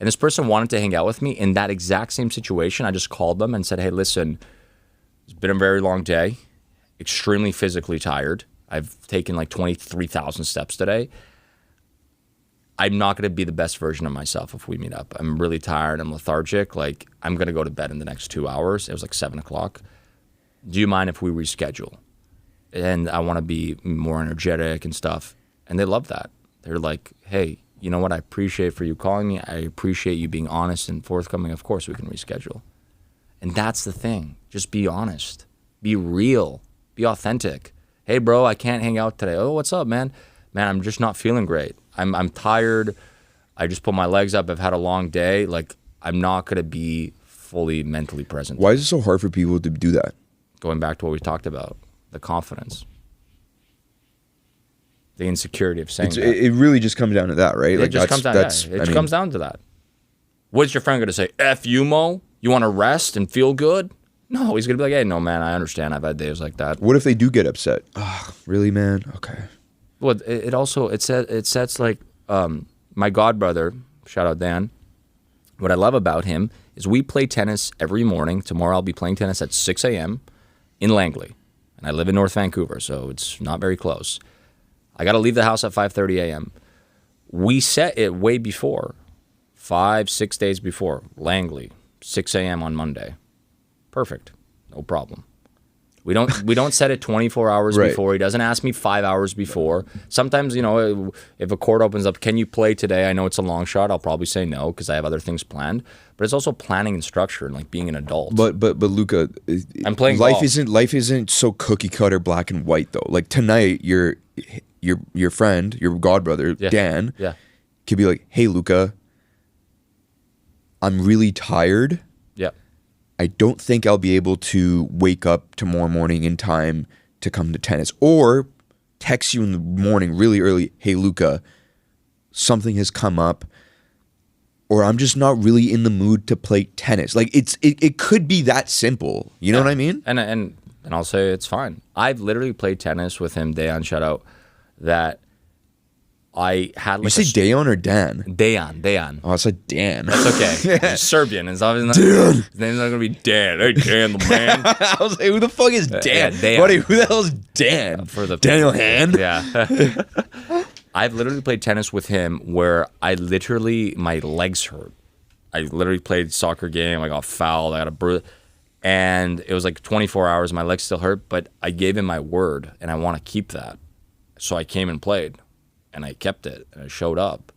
And this person wanted to hang out with me in that exact same situation. I just called them and said, hey, listen, it's been a very long day, extremely physically tired. I've taken like 23,000 steps today. I'm not going to be the best version of myself if we meet up. I'm really tired. I'm lethargic. Like, I'm going to go to bed in the next 2 hours. It was like 7 o'clock. Do you mind if we reschedule? And I want to be more energetic and stuff. And they love that. They're like, hey, you know what? I appreciate for you calling me. I appreciate you being honest and forthcoming. Of course, we can reschedule. And that's the thing. Just be honest. Be real. Be authentic. Hey, bro, I can't hang out today. Oh, what's up, man? Man, I'm just not feeling great. I'm tired. I just put my legs up. I've had a long day. Like, I'm not going to be fully mentally present. Why is it so hard for people to do that? Going back to what we talked about, the confidence, the insecurity of saying that. It really just comes down to that, right? It just comes down to that. What's your friend going to say? F you, Mo? You want to rest and feel good? No, he's going to be like, hey, no, man, I understand. I've had days like that. What if they do get upset? Oh, really, man? Okay. Well, it sets like my godbrother, shout out Dan. What I love about him is we play tennis every morning. Tomorrow I'll be playing tennis at 6 a.m. in Langley. And I live in North Vancouver, so it's not very close. I got to leave the house at 5:30 a.m. We set it way before, 5-6 days before. Langley, 6 a.m. on Monday. Perfect. No problem. We don't set it 24 hours before. He doesn't ask me 5 hours before. Sometimes, if a court opens up, can you play today? I know it's a long shot. I'll probably say no because I have other things planned. But it's also planning and structure and like being an adult. But Luka, I'm playing life golf. Life isn't so cookie cutter black and white though. Like tonight, your friend, your godbrother, Dan, could be like, hey Luka, I'm really tired. Yeah. I don't think I'll be able to wake up tomorrow morning in time to come to tennis. Or text you in the morning really early, hey, Luka, something has come up, or I'm just not really in the mood to play tennis. Like, it could be that simple. You know what I mean? And I'll say it's fine. I've literally played tennis with him, Dayan, shout out, that I had like you say Dayan or Dan? Dayan. Oh, I said Dan. That's okay. He's Serbian. His name's not going to be Dan. Hey, Dan, the man. I was like, who the fuck is Dan? Dan. Buddy, who the hell is Dan? For the Daniel Hand? Yeah. I've literally played tennis with him where my legs hurt. I literally played a soccer game. I got fouled. I got a bruise. And it was like 24 hours. My legs still hurt, but I gave him my word, and I want to keep that. So I came and played. And I kept it, and I showed up.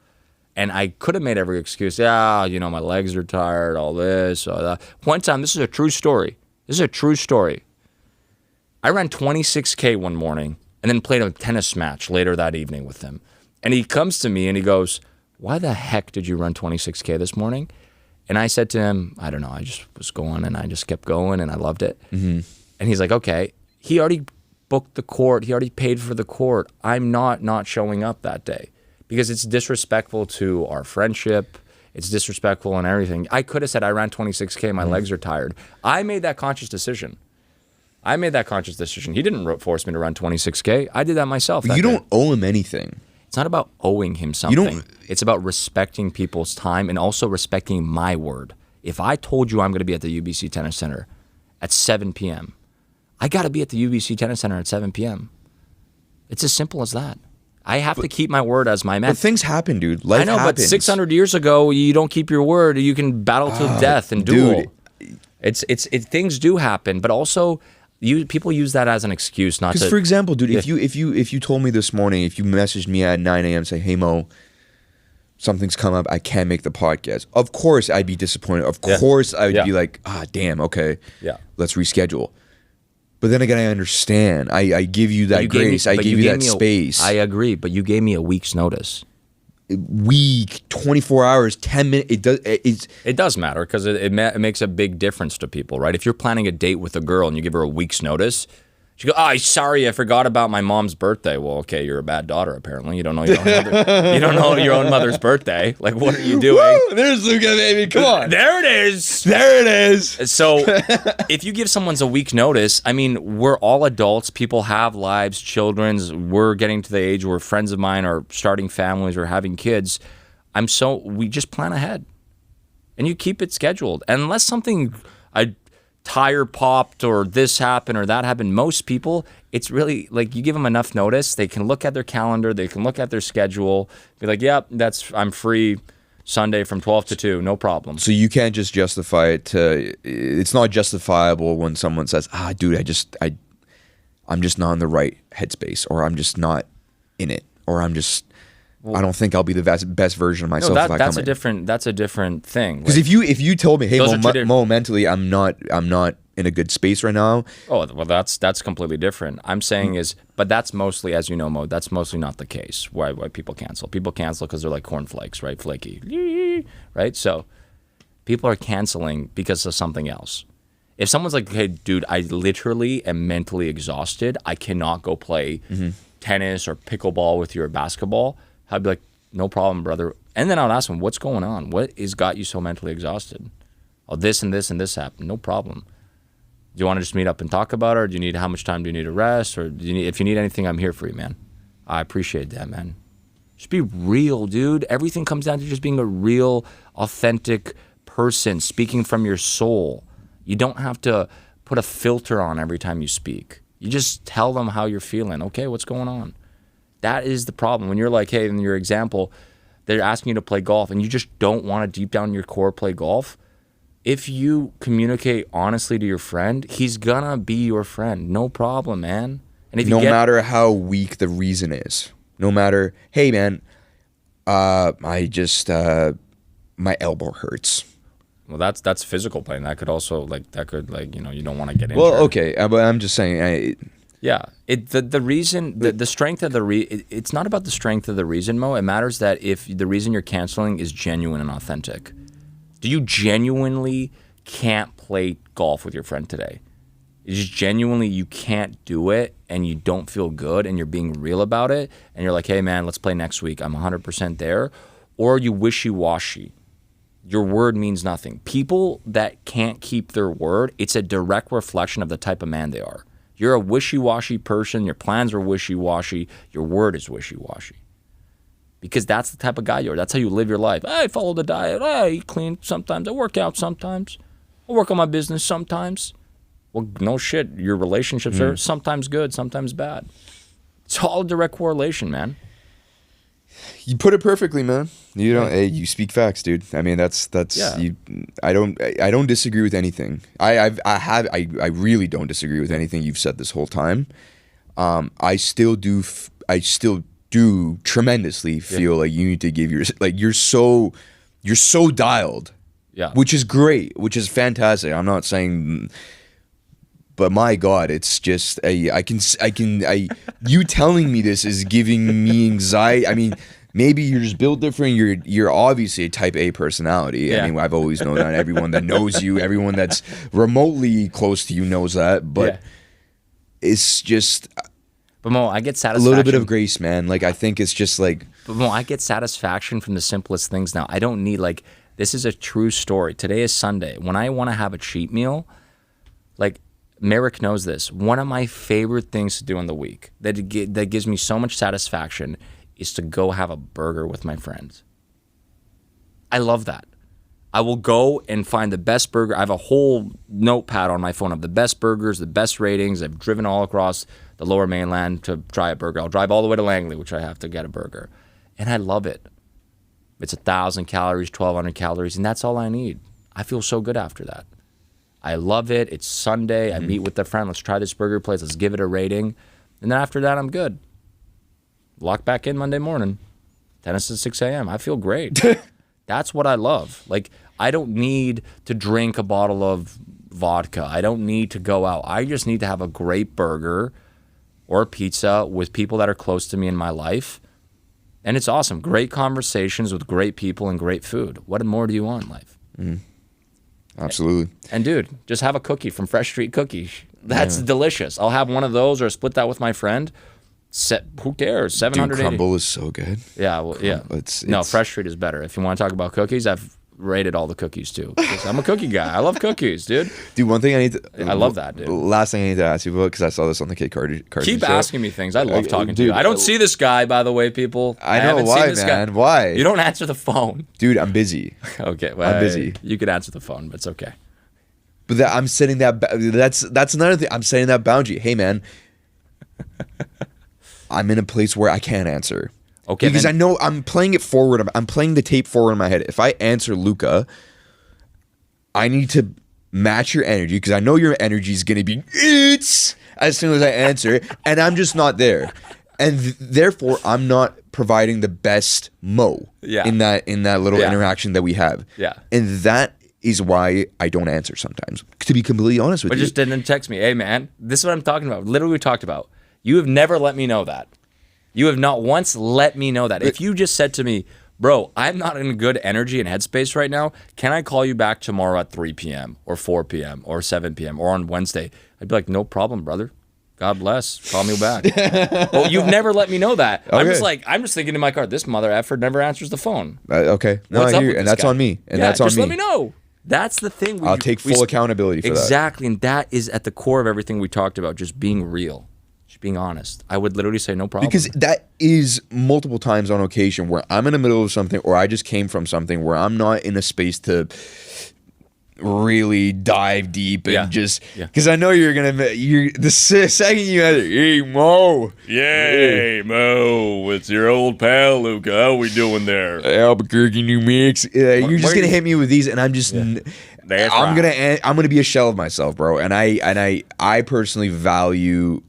And I could have made every excuse. My legs are tired, all this, all that. One time, this is a true story. I ran 26K one morning and then played a tennis match later that evening with him. And he comes to me and he goes, why the heck did you run 26K this morning? And I said to him, I don't know. I just was going, and I just kept going, and I loved it. Mm-hmm. And he's like, okay. He already booked the court. He already paid for the court. I'm not showing up that day because it's disrespectful to our friendship. It's disrespectful and everything. I could have said I ran 26K. My legs are tired. I made that conscious decision. He didn't force me to run 26K. I did that myself. But you don't owe him anything. It's not about owing him something. It's about respecting people's time and also respecting my word. If I told you I'm going to be at the UBC Tennis Center at 7 p.m., I got to be at the UBC Tennis Center at 7 p.m. It's as simple as that. I have to keep my word as my man. But things happen, dude. Life happens. But 600 years ago, you don't keep your word. You can battle till death and duel. Dude. Things do happen, but also, people use that as an excuse not to. Because for example, dude, if you told me this morning, if you messaged me at 9 a.m. say, hey Mo, something's come up, I can't make the podcast. Of course, I'd be disappointed. Of course, I would be like, damn, okay, let's reschedule. But then again, I understand. I give you that grace. I give you that space. I agree, but you gave me a week's notice. Week, 24 hours, 10 minutes. It does matter because it makes a big difference to people, right? If you're planning a date with a girl and you give her a week's notice, she goes, "Oh, sorry, I forgot about my mom's birthday." Well, okay, you're a bad daughter. Apparently, you don't know your own mother's birthday. Like, what are you doing? Woo, there's Luka, baby. Come on. There it is. There it is. So, if you give someone a week's notice, I mean, we're all adults. People have lives, children. We're getting to the age where friends of mine are starting families or having kids. We just plan ahead, and you keep it scheduled. And unless something tire popped or this happened or that happened, most people, it's really like you give them enough notice, they can look at their calendar, they can look at their schedule, be like, yep, I'm free Sunday from 12 to 2, no problem. So you can't just justify it it's not justifiable when someone says, dude, I'm just not in the right headspace, or I'm just not in it, or I don't think I'll be the best version of myself. No, that's a different thing. Because if you told me, hey, Mo, mentally, I'm not in a good space right now. Oh, well, that's completely different. I'm saying but that's mostly, as you know, Mo, that's mostly not the case. Why people cancel? People cancel because they're like cornflakes, right? Flaky, right? So people are canceling because of something else. If someone's like, hey, dude, I literally am mentally exhausted. I cannot go play tennis or pickleball with you or basketball. I'd be like, no problem, brother. And then I would ask him, what's going on? What has got you so mentally exhausted? Oh, this and this and this happened. No problem. Do you want to just meet up and talk about it? Or how much time do you need to rest? Or if you need anything, I'm here for you, man. I appreciate that, man. Just be real, dude. Everything comes down to just being a real, authentic person, speaking from your soul. You don't have to put a filter on every time you speak. You just tell them how you're feeling. Okay, what's going on? That is the problem. When you're like, hey, in your example, they're asking you to play golf and you just don't want to deep down in your core play golf. If you communicate honestly to your friend, he's gonna be your friend. No problem, man. And if matter how weak the reason is, no matter, hey man, I just my elbow hurts. Well, that's physical pain. That could also you don't want to get injured. Well, okay, but I'm just saying. The reason, the strength of it's not about the strength of the reason, Mo. It matters that if the reason you're canceling is genuine and authentic. Do you genuinely can't play golf with your friend today? It's just genuinely you can't do it and you don't feel good and you're being real about it and you're like, hey man, let's play next week. I'm 100% there. Or you wishy-washy. Your word means nothing. People that can't keep their word, it's a direct reflection of the type of man they are. You're a wishy-washy person. Your plans are wishy-washy. Your word is wishy-washy. Because that's the type of guy you are. That's how you live your life. I follow the diet. I eat clean sometimes. I work out sometimes. I work on my business sometimes. Well, no shit. Your relationships are sometimes good, sometimes bad. It's all a direct correlation, man. You put it perfectly, man. You don't. Hey, you speak facts, dude. I mean, that's. Yeah. You. I don't disagree with anything. I really don't disagree with anything you've said this whole time. I still do tremendously feel like you need to give you're so dialed. Yeah. Which is great. Which is fantastic. I'm not saying. But my God, it's just you telling me this is giving me anxiety. I mean, maybe you're just built different. You're obviously a type A personality. Yeah. I mean, I've always known that. Everyone that knows you, everyone that's remotely close to you knows that. But it's just. But Mo, I get satisfaction. A little bit of grace, man. Like I think it's just like. But Mo, I get satisfaction from the simplest things now. I don't need this is a true story. Today is Sunday. When I want to have a cheat meal, Merrick knows this. One of my favorite things to do in the week that gives me so much satisfaction is to go have a burger with my friends. I love that. I will go and find the best burger. I have a whole notepad on my phone of the best burgers, the best ratings. I've driven all across the Lower Mainland to try a burger. I'll drive all the way to Langley, which I have to get a burger. And I love it. It's 1,000 calories, 1,200 calories, and that's all I need. I feel so good after that. I love it. It's Sunday. I meet with a friend. Let's try this burger place. Let's give it a rating. And then after that, I'm good. Lock back in Monday morning. Tennis at 6 a.m. I feel great. That's what I love. Like, I don't need to drink a bottle of vodka. I don't need to go out. I just need to have a great burger or a pizza with people that are close to me in my life. And it's awesome. Great conversations with great people and great food. What more do you want in life? Absolutely. And dude, just have a cookie from Fresh Street Cookies. That's delicious. I'll have one of those or split that with my friend. Who cares? 780. Dude, crumble is so good. Yeah, well, yeah. No, Fresh Street is better. If you want to talk about cookies, I've rated all the cookies too. I'm a cookie guy. I love cookies, dude. Dude, one thing I need to... I love that, dude. Last thing I need to ask you about, because I saw this on the Kid Carter Keep show. asking me things. I love talking to dude, you. I don't see this guy, by the way, people. I know why, man. Why? You don't answer the phone. Dude, I'm busy. Okay, well, I'm busy. You could answer the phone, but it's okay. But I'm setting that... That's another thing. I'm setting that boundary. Hey, man. I'm in a place where I can't answer. Okay, because I know I'm playing it forward. I'm playing the tape forward in my head. If I answer Luka, I need to match your energy, because I know your energy is going to be it's as soon as I answer it, and I'm just not there. And therefore, I'm not providing the best in that little interaction that we have. Yeah. And that is why I don't answer sometimes, to be completely honest with you. But just didn't text me. Hey, man, this is what I'm talking about. Literally, we talked about. You have never let me know that. You have not once let me know that. If you just said to me, bro, I'm not in a good energy and headspace right now, can I call you back tomorrow at 3 p.m. or 4 p.m. or 7 p.m. or on Wednesday? I'd be like, no problem, brother. God bless. Call me back. Well, you've never let me know that. Okay. I'm just thinking in my car, this mother effer never answers the phone. Okay. No, I hear you. And that's on me. And that's on me. Just let me know. That's the thing. I'll take full accountability for that. Exactly. And that is at the core of everything we talked about, just being real. Being honest, I would literally say no problem. Because that is multiple times on occasion where I'm in the middle of something, or I just came from something where I'm not in a space to really dive deep and just because I know the second you enter, hey Mo, hey Mo, it's your old pal Luka. How we doing there? Albuquerque, New Mexico. You're just gonna hit me with these, and I'm just. Yeah. I'm gonna be a shell of myself, bro. And I personally value.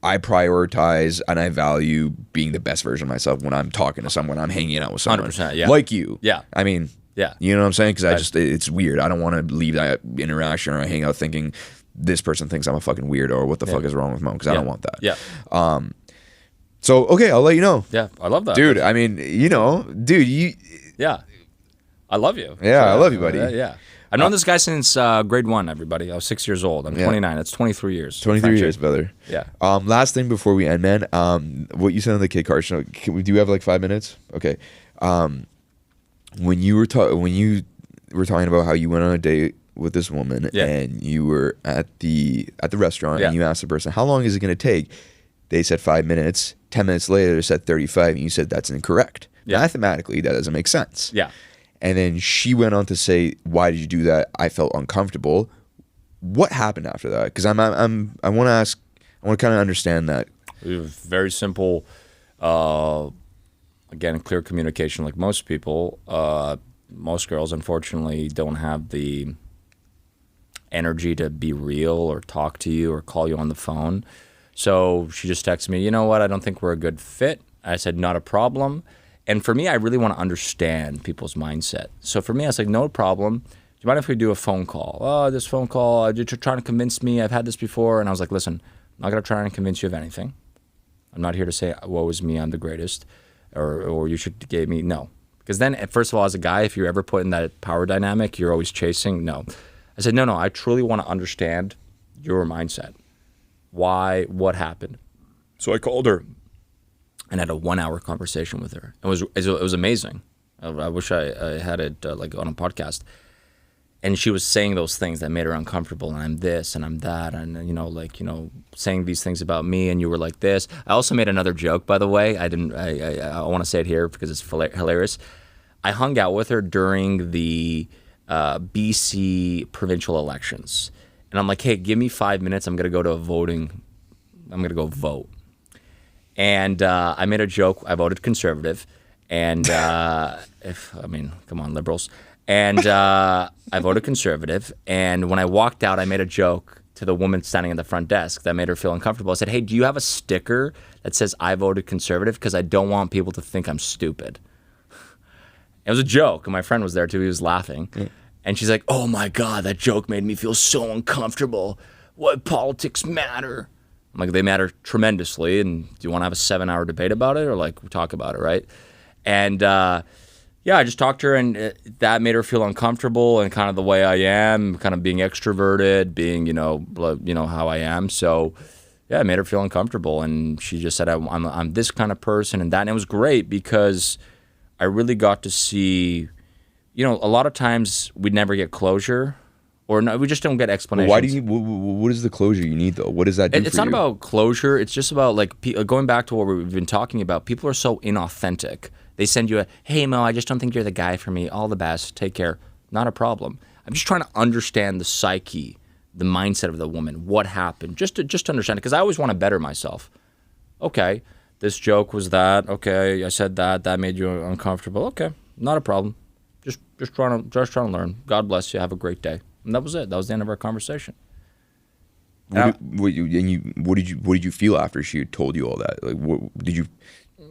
I prioritize and I value being the best version of myself when I'm talking to someone, I'm hanging out with someone 100%, like you. Yeah. I mean, you know what I'm saying? Because it's weird. I don't want to leave that interaction or hang out thinking this person thinks I'm a fucking weirdo or what the fuck is wrong with Mo, because I don't want that. Yeah. So, okay, I'll let you know. Yeah, I love that. Dude, I mean, you... Yeah. I love you. Yeah, I love you, buddy. Yeah. I've known this guy since grade 1, everybody. I was 6 years old. I'm 29. That's 23 years. 23 years, brother. Yeah. Last thing before we end, man. What you said on the Kid Carter show, do you have like 5 minutes? Okay. When you were talking about how you went on a date with this woman and you were at the restaurant and you asked the person, how long is it going to take? They said 5 minutes. 10 minutes later, they said 35, and you said that's incorrect. Yeah. Mathematically, that doesn't make sense. Yeah. And then she went on to say, "Why did you do that? I felt uncomfortable." What happened after that? Because I want to ask, I want to kind of understand that. Very simple. Again, clear communication. Like most people, most girls, unfortunately, don't have the energy to be real or talk to you or call you on the phone. So she just texted me, you know what? I don't think we're a good fit. I said, not a problem. And for me, I really want to understand people's mindset. So for me, I was like, no problem. Do you mind if we do a phone call? Oh, this phone call, you're trying to convince me. I've had this before. And I was like, listen, I'm not going to try and convince you of anything. I'm not here to say, woe is me, I'm the greatest. Or you should give me, no. Because then, first of all, as a guy, if you're ever put in that power dynamic, you're always chasing, no. I said, no, I truly want to understand your mindset. Why, what happened? So I called her and had a 1-hour conversation with her. It was amazing. I wish I had it like on a podcast. And she was saying those things that made her uncomfortable. And I'm this and I'm that. And, saying these things about me. And you were like this. I also made another joke, by the way. I want to say it here because it's hilarious. I hung out with her during the BC provincial elections. And I'm like, hey, give me 5 minutes. I'm going to go to voting. I'm going to go vote. And I made a joke. I voted Conservative. And come on, liberals. And I voted conservative. And when I walked out, I made a joke to the woman standing at the front desk that made her feel uncomfortable. I said, hey, do you have a sticker that says I voted conservative? Because I don't want people to think I'm stupid. It was a joke. And my friend was there too. He was laughing. And she's like, oh my God, that joke made me feel so uncomfortable. What politics matter? I'm like, they matter tremendously. And do you want to have a 7-hour debate about it, or like we talk about it, right? And yeah, I just talked to her, and that made her feel uncomfortable, and kind of the way I am, kind of being extroverted, being, you know how I am. So yeah, it made her feel uncomfortable, and she just said, I'm this kind of person and that. And it was great because I really got to see, a lot of times we'd never get closure. Or no, we just don't get explanations. Why do you? What is the closure you need though? What does that do? It's not about closure. It's just about like going back to what we've been talking about. People are so inauthentic. They send you hey Mo, I just don't think you're the guy for me. All the best. Take care. Not a problem. I'm just trying to understand the psyche, the mindset of the woman. What happened? Just to understand it, because I always want to better myself. Okay, this joke was that. Okay, I said that. That made you uncomfortable. Okay, not a problem. Just trying to learn. God bless you. Have a great day. And that was it. That was the end of our conversation. What did you feel after she had told you all that? Like, what did you?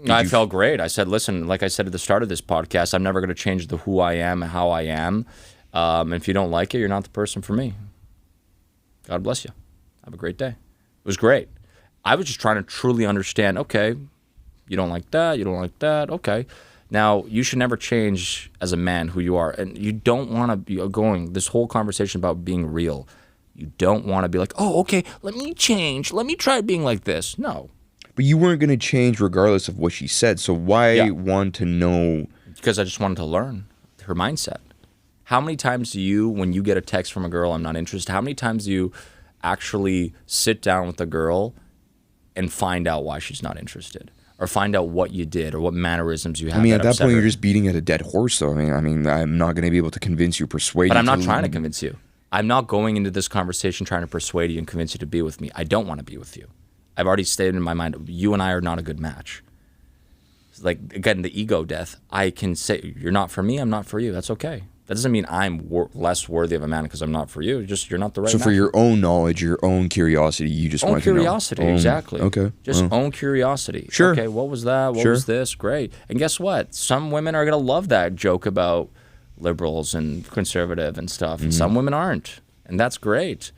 I felt great. I said, listen, like I said at the start of this podcast, I'm never going to change who I am and how I am. And if you don't like it, you're not the person for me. God bless you. Have a great day. It was great. I was just trying to truly understand, okay, you don't like that, you don't like that, okay. Now, you should never change as a man who you are. And you don't want to be going this whole conversation about being real. You don't want to be like, oh, okay, let me change. Let me try being like this. No. But you weren't going to change regardless of what she said. So why want to know? Because I just wanted to learn her mindset. How many times do you, when you get a text from a girl, I'm not interested, how many times do you actually sit down with the girl and find out why she's not interested? Or find out what you did or what mannerisms you have. I mean, at that point, you're just beating at a dead horse, though. I mean, I'm not going to be able to convince you, persuade you. But I'm not trying to convince you. I'm not going into this conversation trying to persuade you and convince you to be with me. I don't want to be with you. I've already stated in my mind, you and I are not a good match. It's like, again, the ego death. I can say, you're not for me, I'm not for you. That's okay. That doesn't mean I'm less worthy of a man because I'm not for you. You're not the right man. So for your own knowledge, your own curiosity, you just want to know. Curiosity, exactly. Okay. Just own curiosity. Sure. Okay, what was that? What was this? Great. And guess what? Some women are going to love that joke about liberals and conservative and stuff. And some women aren't. And that's great.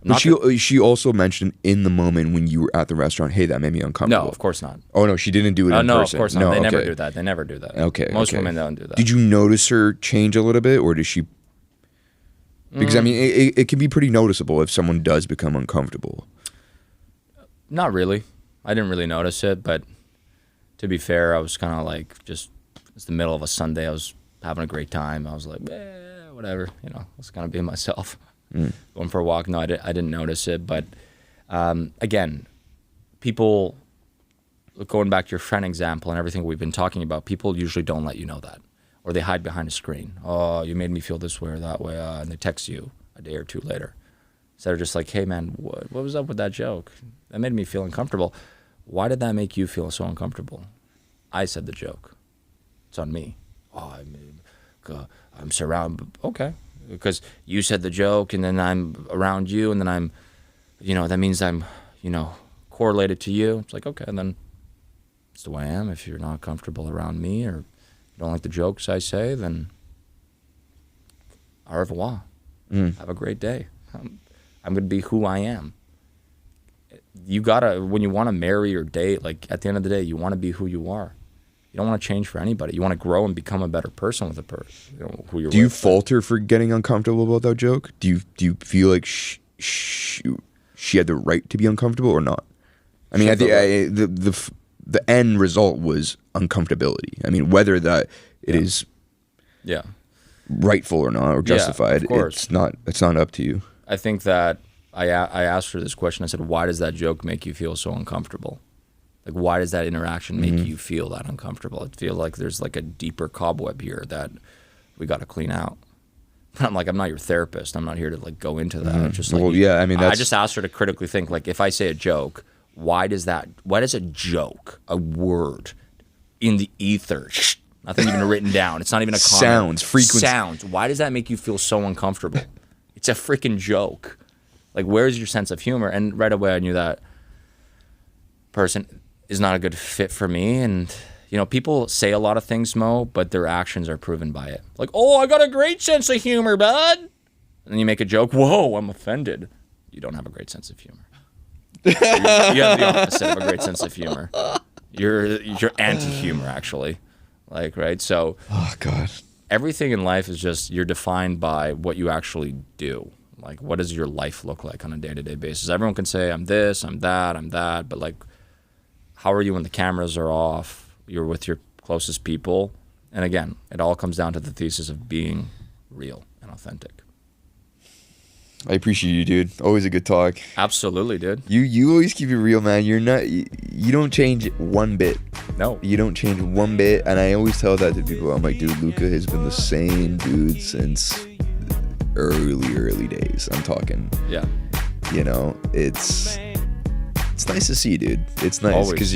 But she also mentioned in the moment when you were at the restaurant, hey, that made me uncomfortable. No, of course not. Oh, no, she didn't do it in no, person. Of course not. No, they never do that. They never do that. Okay. Most women don't do that. Did you notice her change a little bit, or does she? Because, I mean, it can be pretty noticeable if someone does become uncomfortable. Not really. I didn't really notice it, but to be fair, I was kind of like it's the middle of a Sunday. I was having a great time. I was like, whatever. I was kind of being myself. Going for a walk. No, I didn't notice it. But again, people, going back to your friend example and everything we've been talking about, people usually don't let you know that. Or they hide behind a screen. Oh, you made me feel this way or that way. And they text you a day or two later. Instead of just like, hey, man, what was up with that joke? That made me feel uncomfortable. Why did that make you feel so uncomfortable? I said the joke. It's on me. Oh, I'm surrounded. Okay. Because you said the joke, and then I'm around you, and then I'm, that means I'm, correlated to you. It's like, okay, and then it's the way I am. If you're not comfortable around me or you don't like the jokes I say, then au revoir. Have a great day. I'm going to be who I am. You gotta, when you want to marry or date, like at the end of the day, you want to be who you are. You don't want to change for anybody. You want to grow and become a better person with a person. Who you're Do you falter for getting uncomfortable about that joke? Do you feel like she had the right to be uncomfortable or not? I mean, the end result was uncomfortability. I mean, whether that it is rightful or not or justified, of course. It's not up to you. I think that I asked her this question. I said, why does that joke make you feel so uncomfortable? Like, why does that interaction make you feel that uncomfortable? I feel like there's like a deeper cobweb here that we got to clean out. I'm like, I'm not your therapist. I'm not here to like go into that. Just like, I just asked her to critically think, like, if I say a joke, why does a joke, a word in the ether, Nothing even written down. It's not even a comment. Sounds, frequency. Sounds. Why does that make you feel so uncomfortable? It's a freaking joke. Like, where's your sense of humor? And right away I knew that person is not a good fit for me. And, you know, people say a lot of things, Mo, but their actions are proven by it. Like, oh, I got a great sense of humor, bud. And then you make a joke. Whoa, I'm offended. You don't have a great sense of humor. You have the opposite of a great sense of humor. You're anti-humor, actually. Like, right? So, oh, God. Everything in life is just, you're defined by what you actually do. Like, what does your life look like on a day-to-day basis? Everyone can say, I'm this, I'm that, but like, how are you when the cameras are off? You're with your closest people. And again, it all comes down to the thesis of being real and authentic. I appreciate you, dude. Always a good talk. Absolutely, dude. You always keep it real, man. You're not. You don't change one bit. No. You don't change one bit. And I always tell that to people. I'm like, dude, Luka has been the same dude since early days. I'm talking. Yeah. You know, it's nice to see, dude. It's nice because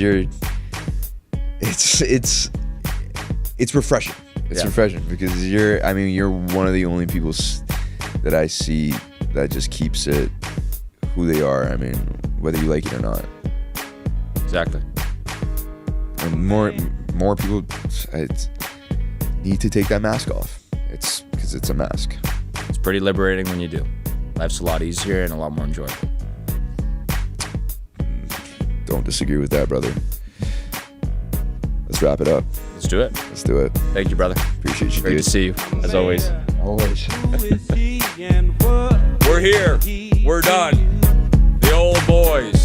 it's refreshing. It's refreshing because you're one of the only people that I see that just keeps it who they are. I mean, whether you like it or not. Exactly. And more people need to take that mask off. It's because it's a mask. It's pretty liberating when you do. Life's a lot easier and a lot more enjoyable. Don't disagree with that, brother. Let's wrap it up. Let's do it. Let's do it. Thank you, brother. Appreciate you, Great dude. to see you, as always. Always. We're here. We're done. The old boys.